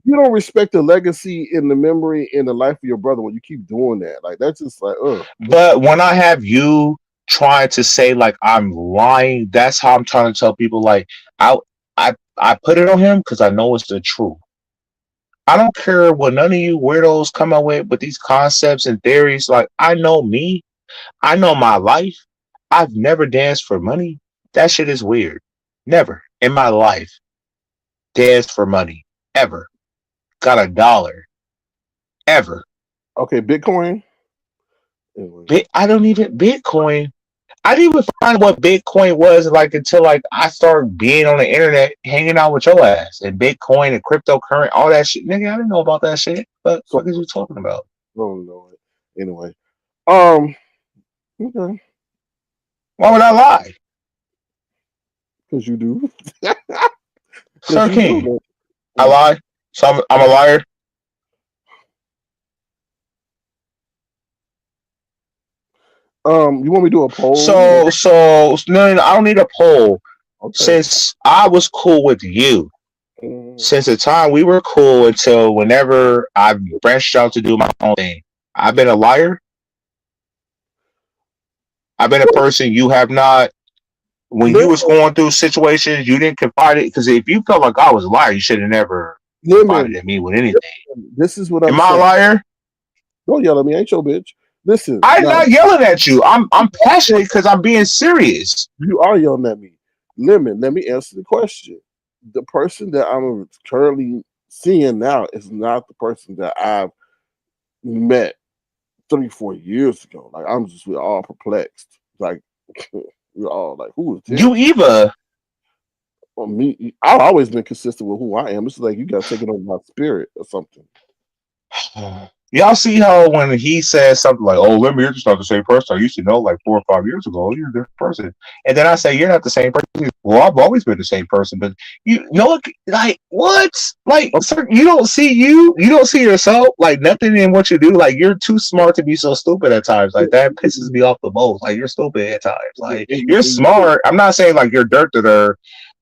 you don't respect the legacy and the memory and the life of your brother when you keep doing that. Like that's just like, but when I have you trying to say like I'm lying. That's how I'm trying to tell people like I put it on him because I know it's the truth. I don't care what none of you weirdos come up with these concepts and theories. Like I know me, I know my life. I've never danced for money. That shit is weird. Never in my life danced for money ever. Got $1 ever. Okay, Bitcoin. Anyway. I don't even Bitcoin. I didn't even find what Bitcoin was like until like I started being on the internet, hanging out with your ass and Bitcoin and cryptocurrency, all that shit. Nigga, I didn't know about that shit. What the So fuck is you talking about? don't know it. Anyway. Okay. Why would I lie? Because you do. Because Sir you do, King, man. I lie. So I'm a liar. You want me to do a poll? So no, I don't need a poll. Okay. Since I was cool with you, Mm, since the time we were cool until whenever I branched out to do my own thing, I've been a liar. I've been a person you have not. When you was Lemon, going through situations, you didn't confide it because if you felt like I was a liar, you should have never confided lemon. in me with anything. This is what I'm Am I a saying. liar? Don't yell at me. I ain't your bitch. Listen, I'm now not yelling at you. I'm passionate because I'm being serious. you are yelling at me. Lemon, let me answer the question. The person that I'm currently seeing now is not the person that I've met 3-4 years ago. Like we're all perplexed. Like we're all like, who is this? You Eva. Or me? I've always been consistent with who I am. It's like you got to take it over my spirit or something. Y'all see how when he says something like, "Oh, let me, you're just not the same person I used to know like 4 or 5 years ago. You're a different person," and then I say, "You're not the same person." Well, I've always been the same person, but you know, like what? Like, sir, you don't see you don't see yourself. Like nothing in what you do. Like you're too smart to be so stupid at times. Like that pisses me off the most. Like you're stupid at times. Like you're smart. I'm not saying like you're dirt to her,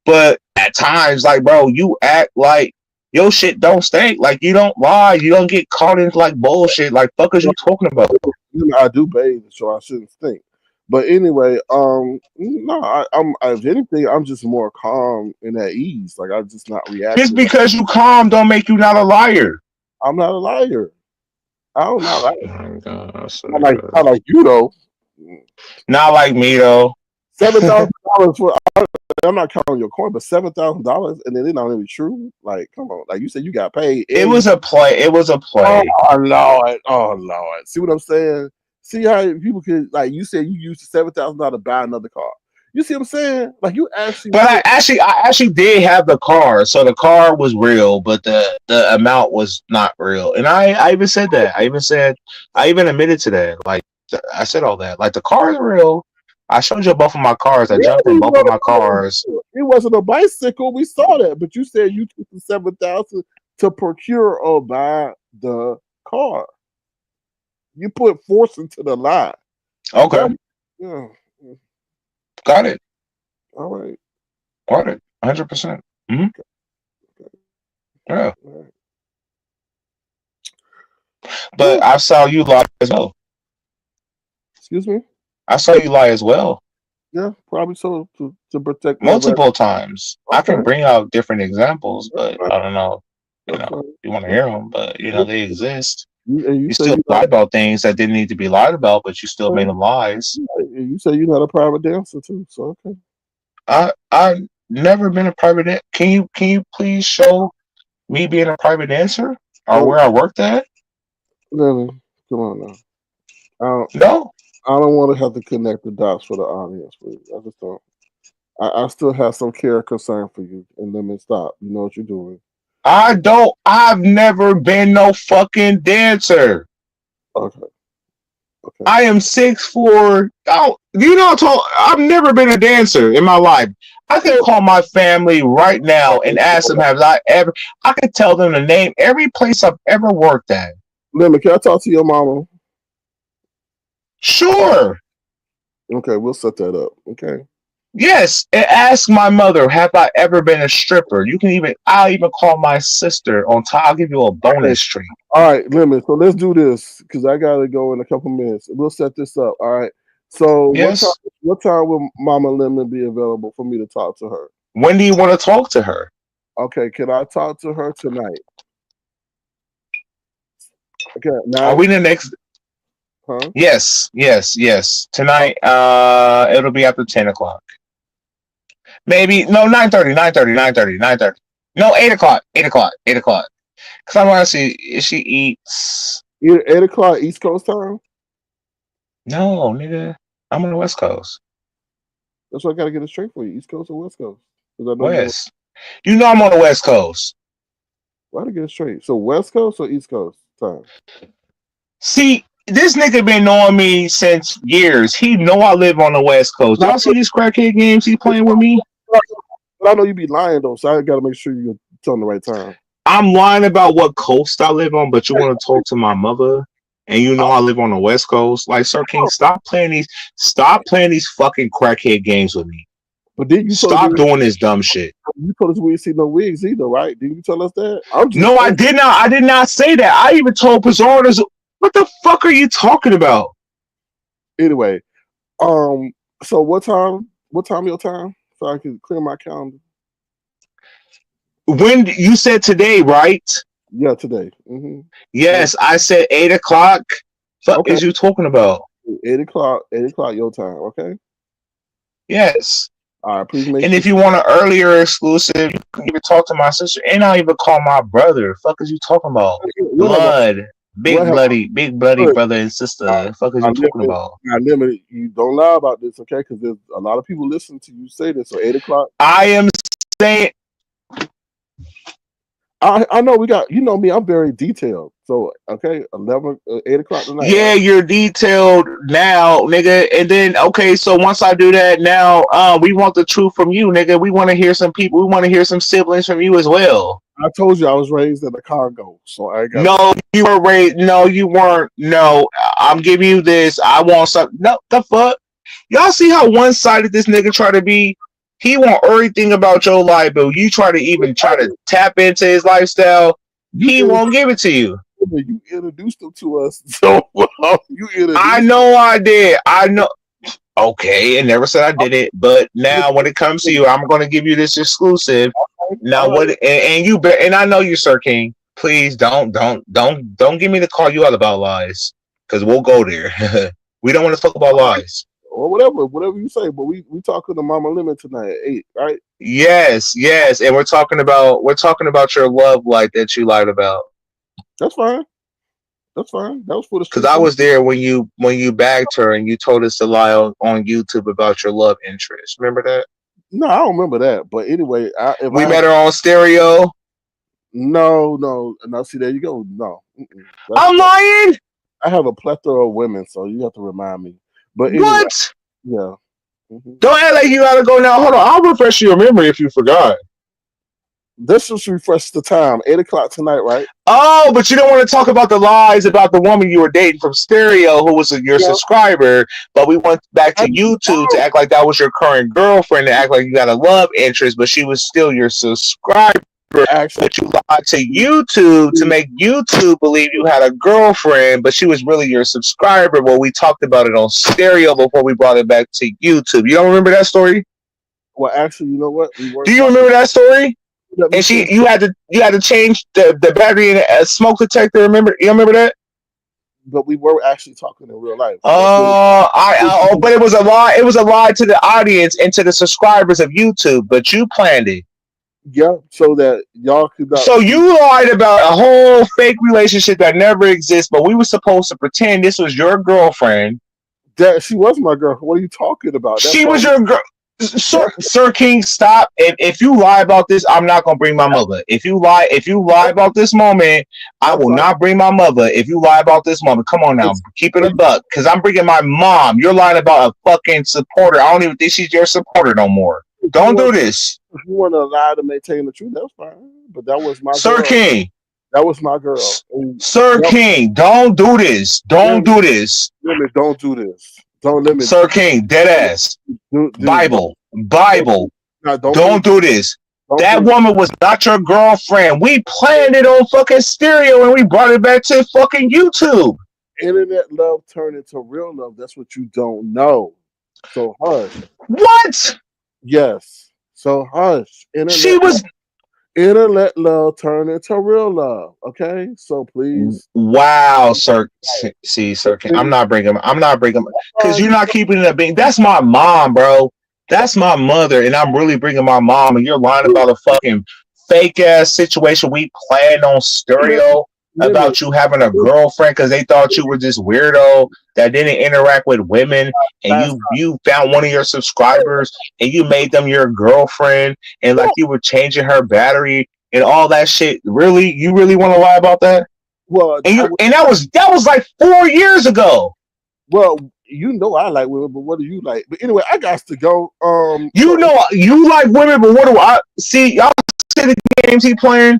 but at times, like bro, you act like your shit don't stink. Like you don't lie. You don't get caught into like bullshit. Like fuck is you talking about? I do bathe, so I shouldn't stink. But anyway, no, if anything, I'm just more calm and at ease. Like I'm just not Just reacting. because you calm don't make you not a liar. I'm not a liar. I'm not Oh like my gosh, not like you though. not like me though. $7,000 for I'm not counting your coin, but $7,000 and then it's not even true. Like, come on, like you said, you got paid. It was a play. It was a play. Oh Lord, see what I'm saying? See how people could like you said you used $7,000 to buy another car. You see what I'm saying? Like you actually But I actually did have the car, so the car was real, but the amount was not real. And I even said that. I even admitted to that. Like I said all that. Like the car is real. I showed you both of my cars. I jumped in both of my cars. it wasn't a bicycle. We saw that, but you said you took the 7,000 to procure or buy the car. You put force into the lie. Okay, Yeah. got it. All right. Got it. 100%. Mm-hmm. Yeah. All right. But I saw you lie as well. Excuse me. I saw you lie as well. Yeah, probably so to protect whatever. Multiple times. I Okay. can bring out different examples, That's but fine. I don't know. That's fine. You want to hear them, but they exist. You You say still lied about things that didn't need to be lied about, but you still made them lies. you say you're not a private dancer too. So okay. I never been a private. Can you please show me being a private dancer or where I worked at? Lily, come on now. No. I don't want to have to connect the dots for the audience, please. I just don't. I still have some care concern for you, and let me stop. You know what you're doing. I don't. I've never been no fucking dancer. Okay. Okay. I am 6'4". Oh, I've never been a dancer in my life. I can call my family right now and ask them, have I ever? I could tell them to name every place I've ever worked at. Lily, can I talk to your mama? Sure. Okay, we'll set that up. Okay. Yes, and ask my mother, have I ever been a stripper? I'll even call my sister on top. I'll give you a bonus Okay. streak. All right, Lemon. So let's do this because I gotta go in a couple minutes. We'll set this up. All right. So Yes. what time will Mama Lemon be available for me to talk to her? When do you want to talk to her? Okay, can I talk to her tonight? Okay, Are 9, we the next? huh? Yes. Oh, Tonight, it'll be after 10 o'clock. Maybe no 9:30, 9:30, 9:30, 9:30. No 8 o'clock, 8 o'clock, 8 o'clock. Cause I want to see if she eats. either 8 o'clock East Coast time. No, nigga, I'm on the West Coast. That's why I gotta get it straight for you, East Coast or West Coast, because I know you don't. West. You know I'm on the West Coast. Why to get it straight? So West Coast or East Coast time? See, this nigga been knowing me since years. He know I live on the West Coast. No, Y'all see these crackhead games he playing with me? but I know you be lying though, so I gotta make sure you're telling the right time. I'm lying about what coast I live on, but you want to talk to my mother, and you know I live on the West Coast. Like, Sir King, stop playing these fucking crackhead games with me. But then Stop doing this dumb shit. you told us we didn't see no wigs either, right? Didn't you tell us that? I'm just No, I did not. I did not say that. I even told Pizarro's. What the fuck are you talking about? anyway. Um. So what time? What time your time? So I can clear my calendar. When you said today, right? Yeah, today. Yes, I said 8 o'clock. Fuck Okay. is you talking about? 8 o'clock. 8 o'clock your time. Okay. Yes. All right. Please make And sure. if you want an earlier exclusive, you can even talk to my sister, and I'll even call my brother. Fuck is you talking about? Blood, big bloody Look, brother and sister. Fuck is you talking about? I limit. You don't lie about this, okay? Because there's a lot of people listening to you say this. So 8 o'clock. I am saying, I know we got. You know me. I'm very detailed. So okay, 8 o'clock tonight. yeah, Right? you're detailed now, nigga. And then okay, so once I do that, now we want the truth from you, nigga. We want to hear some people. We want to hear some siblings from you as well. I told you I was raised in the Congo, so I got. No, you were raised. No, you weren't. No, I'm giving you this. I want some. No, the fuck. Y'all see how one sided this nigga try to be? He want everything about your life, but you try to tap into his lifestyle. He won't give it to you. You introduced them to us, so you introduced. I know I did. I know. Okay, and never said I did it, but now when it comes to you, I'm going to give you this exclusive. Now what? And you and I know you, Sir King. Please don't give me the call you out about lies, because we'll go there. We don't want to talk about lies. Or whatever you say. But we talking to Mama Lemon tonight at 8, right? Yes, and we're talking about your love life that you lied about. That's fine. That's fine. That was for the Because streets. I was there when you bagged her and you told us to lie on YouTube about your love interest. Remember that? No, I don't remember that. But anyway, We met her on stereo. No. See, there you go. No, I'm lying. I have a plethora of women, so you have to remind me. But anyway, What? yeah. Don't act like you gotta go now. Hold on, I'll refresh your memory if you forgot. This just refresh the time. 8 o'clock tonight, right? Oh, but you don't want to talk about the lies about the woman you were dating from stereo who was your subscriber, but we went back to YouTube to act like that was your current girlfriend, to act like you got a love interest, but she was still your subscriber. Actually, But you lied to YouTube to make YouTube believe you had a girlfriend, but she was really your subscriber. Well, we talked about it on stereo before we brought it back to YouTube. You don't remember that story? well, actually, you know what? Do you remember that story? And you had to change the battery in a smoke detector. Remember? You remember that? But we were actually talking in real life. But it was a lie. It was a lie to the audience and to the subscribers of YouTube. But you planned it. Yeah, so that y'all could. So you lied about a whole fake relationship that never exists, but we were supposed to pretend this was your girlfriend. That she was my girl. What are you talking about? She was your girl. Sir King, stop. If you lie about this, I'm not gonna bring my mother. If you lie about this moment, I will not bring my mother. If you lie about this moment, come on now, keep it a buck. Because I'm bringing my mom. You're lying about a fucking supporter. I don't even think she's your supporter no more. Don't do this. If you want to lie to maintain the truth, that's fine. But that was my Sir girl. King. That was my girl. Sir King, don't do this. Don't do this. Women, don't do this. Don't limit. Sir King, dead ass. Bible. No, don't do this. That woman was not your girlfriend. We planned it on fucking stereo and we brought it back to fucking YouTube. Internet love turned into real love. That's what you don't know. So hush. What? Yes. So hush. She was Internet love turned into real love. Okay. So please. wow, sir. See, sir, I'm not bringing, because you're not keeping it a being. That's my mom, bro. That's my mother, and I'm really bringing my mom, and you're lying about a fucking fake ass situation we planned on stereo Limit. about you having a girlfriend because they thought you were this weirdo that didn't interact with women, and Last you found one of your subscribers and you made them your girlfriend, and like time. you were changing her battery and all that shit. Really, you really want to lie about that? Well, And I you would. and that was like 4 years ago. Well, you know I like women, but what do you like? But anyway, I got to go. You know you like women, but what do I see? Y'all see the games he playing?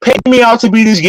Pay me out to be this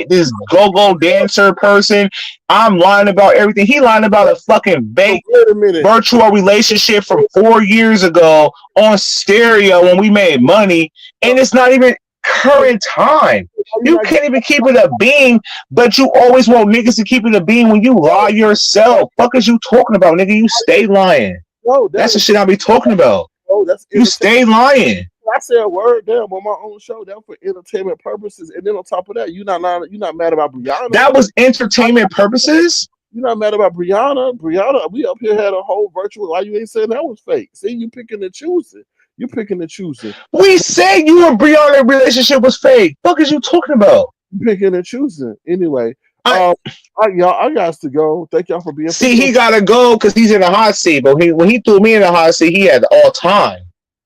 this go-go dancer person. I'm lying about everything. He lying about a fucking So fake wait a minute. virtual relationship from 4 years ago on stereo when we made money, and it's not even current time. Are you You not can't even keep it a beam, but you always want niggas to keep it a beam when you lie yourself. Fuck is you talking about, nigga? You stay lying. no, that That's the is shit I be talking about. that's You entertainment. stay lying. I said a word damn on my own show, that for entertainment purposes, and then on top of that, you're not mad about Brianna. That was entertainment purposes. You're not mad about Brianna. Brianna, we up here had a whole virtual. Why you ain't saying that was fake? See, you picking and choosing. You picking and choosing. We said you and Brianna relationship was fake. Fuck is you talking about? You picking and choosing. Anyway, I um, I got to go. Thank y'all for being see faithful. he gotta go because he's in the hot seat. But when he threw me in the hot seat, he had all time.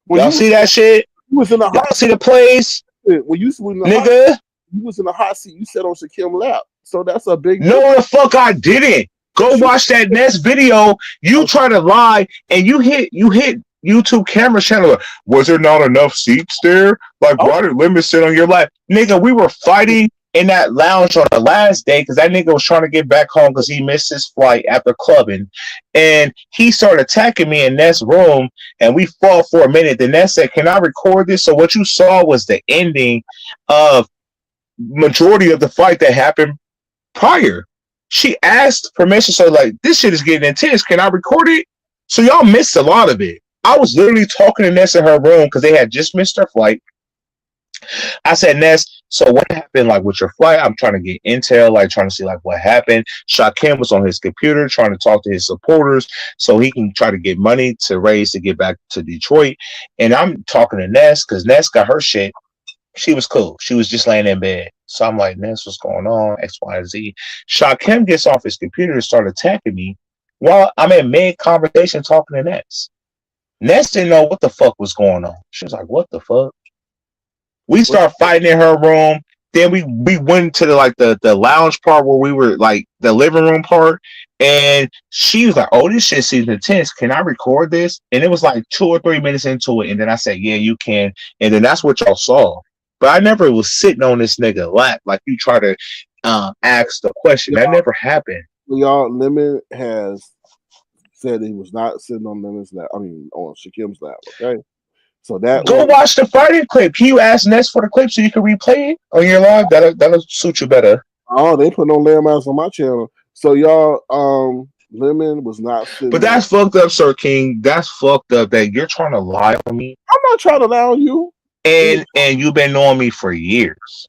When Y'all see that shit? you was in the Y'all hot see the plays, seat, when you was in the hot, nigga? you was in the hot seat. You sat on Shakim lap, so that's a big No, difference. the fuck I didn't. Go Yes, you. watch that next video. You try to lie and you hit YouTube camera channel. Was there not enough seats there? Like Oh, why did limit sit on your lap? Nigga, we were fighting in that lounge on the last day because that nigga was trying to get back home because he missed his flight after clubbing. And he started attacking me in Ness' room and we fought for a minute. Then Ness said, can I record this? So what you saw was the ending of majority of the fight that happened prior. She asked permission, so like this shit is getting intense. Can I record it? So y'all missed a lot of it. I was literally talking to Ness in her room because they had just missed their flight. I said, Ness, so what happened like with your flight? I'm trying to get intel, like trying to see like what happened. Shakim was on his computer trying to talk to his supporters so he can try to get money to raise to get back to Detroit. And I'm talking to Ness because Ness got her shit. She was cool. She was just laying in bed. So I'm like, Ness, what's going on? X, Y, and Z. Shakim gets off his computer and start attacking me while I'm in mid conversation talking to Ness. Ness didn't know what the fuck was going on. She was like, what the fuck? We what? start fighting in her room. Then we went to the lounge part where we were like the living room part. And she was like, oh, this shit seems intense. Can I record this? And it was like 2 or 3 minutes into it. And then I said, yeah, you can. And then that's what y'all saw. But I never was sitting on this nigga lap like you try to ask the question. That never happened. Y'all, Lemon has said he was not sitting on Lemon's lap. I mean, on Shakim's lap. Okay, so that Go was. watch the fighting clip. Can you ask Ness for the clip so you can replay it on your live? That'll suit you better. Oh, they put no landmines on my channel. So y'all, Lemon was not sitting But on. that's fucked up, Sir King. That's fucked up that you're trying to lie on me. I'm not trying to lie on you. And you've been knowing me for years.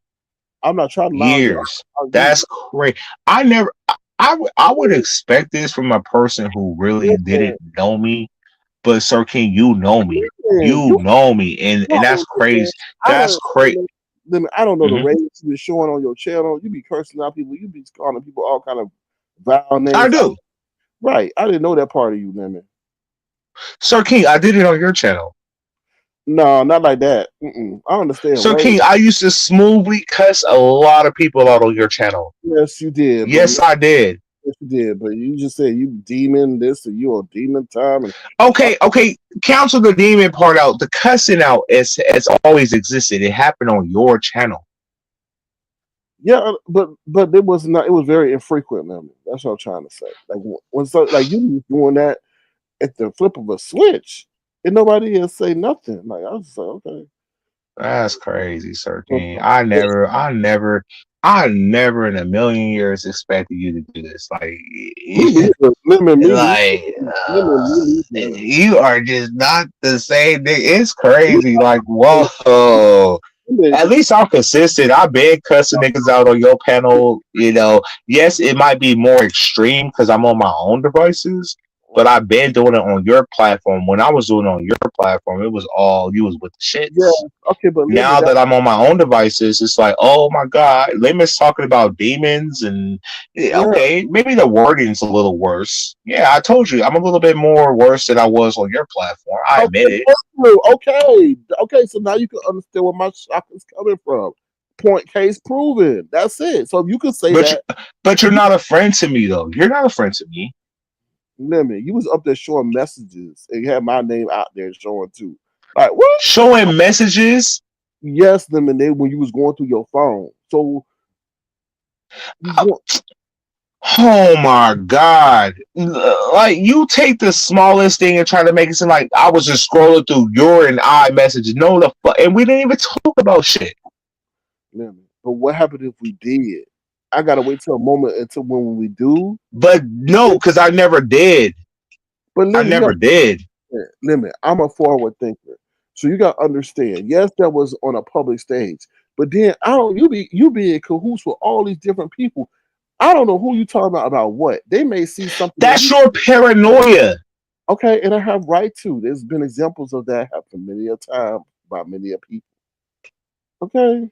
I'm not trying to lie on you. Years. That's crazy. I would expect this from a person who really didn't know me. But Sir King, you know me. You know me. And that's crazy. That's crazy. I don't know the Mm-hmm. ratings you be showing on your channel. You be cursing out people. You be calling people all kind of vile names. I do. Right. I didn't know that part of you, Lemon. Sir King, I did it on your channel. No, not like that. I understand. Sir King, I used to smoothly cuss a lot of people out on your channel. Yes, you did. Yes, I did. Yes, you did. But you just said you demon this or you on demon time. And Okay. Cancel the demon part out. The cussing out has always existed. It happened on your channel. yeah, but it was not. It was very infrequent, Lemon. That's what I'm trying to say. Like like you was doing that at the flip of a switch, and nobody else say nothing. Like I was like, okay. That's crazy, Sir King. I never I never in a million years expected you to do this. Me neither. Lemon, me neither. Like Lemon, me neither. you are just not the same thing. It's You crazy. Like, know, whoa. lemon, At least I'm consistent. I've been cussing niggas out on your panel. Yes, it might be more extreme because I'm on my own devices, but I've been doing it on your platform. When I was doing it on your platform, it was all you was with the yeah. shits. Okay, but lemon, Now that I'm on my own devices, it's like, oh my god, Lemon's talking about demons and yeah. okay, maybe the wording's a little worse. Yeah, I told you I'm a little bit more worse than I was on your platform. I admit Okay, it. okay. So now you can understand where my shock is coming from. Point case proven. That's it. So if you could say But you, that, but you're if you, not a friend to me though. You're not a friend to me. lemon, you was up there showing messages and you had my name out there showing too. Like what? Showing messages. Yes, lemon. They when you was going through your phone. So you was going. Oh my god! Like you take the smallest thing and try to make it seem like I was just scrolling through your and I messages. No, the fuck, and we didn't even talk about shit. Lemon. But what happened if we did? I gotta wait till a moment until when we do. But no, because I never did. But I lemon, you got never did. lemon. I'm a forward thinker, so you got to understand. Yes, that was on a public stage, but then I don't. You be in cahoots with all these different people. I don't know who you talking about what. They may see something that That's your paranoia. okay, and I have right to. There's been examples of that happen many a time by many a people. Okay,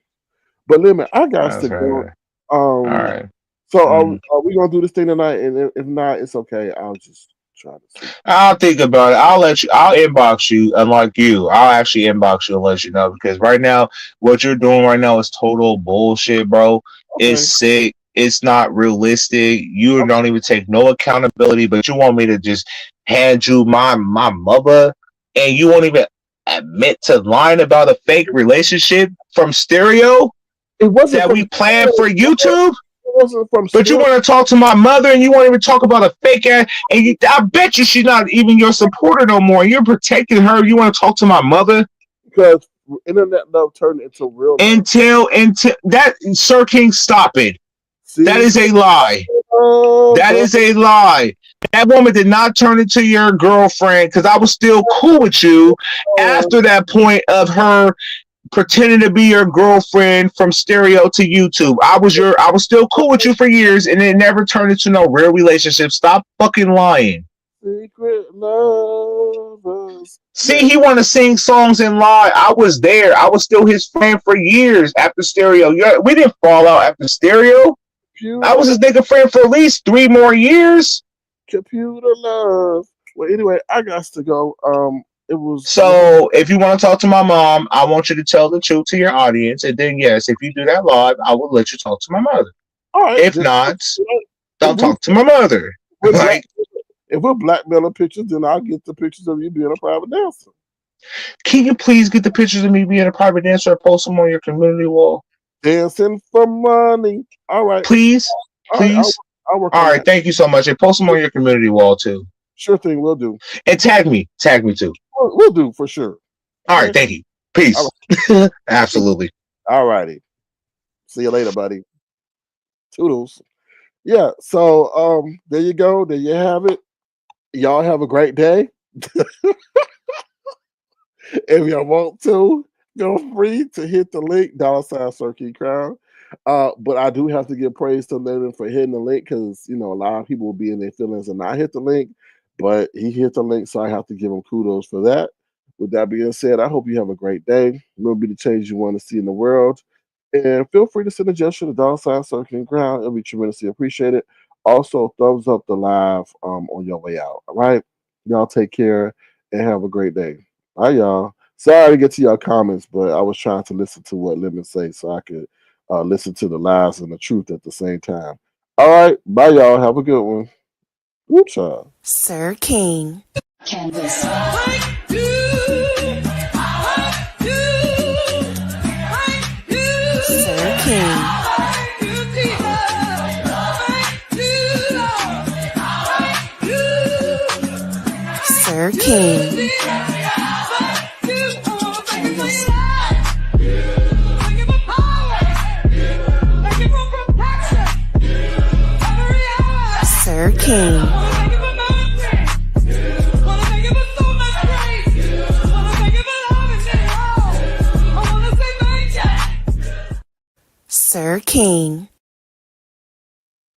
but lemon, I got That's to go. right. All Um, right. so Mm. are we gonna do this thing tonight? And if not, it's okay. I'll just try to see. I'll think about it. I'll let you. I'll inbox you. Unlike you, I'll actually inbox you and let you know because right now, what you're doing right now is total bullshit, bro. It's Okay. sick. It's not realistic. You don't even take no accountability, but you want me to just hand you my mother, and you won't even admit to lying about a fake relationship from stereo It wasn't that from. we planned for It YouTube. wasn't from But you stereo. want to talk to my mother and you want to even talk about a fake ass. And I bet you she's not even your supporter no more. You're protecting her. You want to talk to my mother Because internet love turned into real love. until that, Sir King, stop it. That See, is a lie. That but is a lie. That woman did not turn into your girlfriend because I was still cool with you after that point of her pretending to be your girlfriend from stereo to YouTube. I was still cool with you for years and it never turned into no real relationship. Stop fucking lying. secret lovers. See, he want to sing songs and lie. I was there. I was still his friend for years after stereo. We didn't fall out after stereo. I was Computer, his nigga friend for at least 3 more years. computer love. Well, anyway, I got to go. It was So if you want to talk to my mom, I want you to tell the truth to your audience. And then yes, if you do that live, I will let you talk to my mother. all right. If not, If don't talk to my mother. we're black, Like, if we're blackmailing pictures, then I'll get the pictures of you being a private dancer. can you please get the pictures of me being a private dancer and post them on your community wall? Dancing for money. All right. Please, All right. please. I'll work All on right, that. thank you so much. And post them on your community wall too. Sure thing. We'll do. And tag me too. We'll do for sure. All right, thank you. Peace. All Absolutely. All righty. See you later, buddy. Toodles. Yeah. So there you go. There you have it. Y'all have a great day. If y'all want to, feel free to hit the link, $ Circuit Crown. But I do have to give praise to Lennon for hitting the link because a lot of people will be in their feelings and not hit the link. But he hit the link, so I have to give him kudos for that. With that being said, I hope you have a great day. Remember the change you want to see in the world. And feel free to send a gesture to $ Circuit Crown. It'll be tremendously appreciated. Also, thumbs up the live on your way out. All right. Y'all take care and have a great day. All right, y'all. Sorry to get to your comments, but I was trying to listen to what Lemon say so I could listen to the lies and the truth at the same time. All right. Bye, y'all. Have a good one. Good job. Sir King. Canvas. Sir King. Sir King. Canvas. King. Sir King.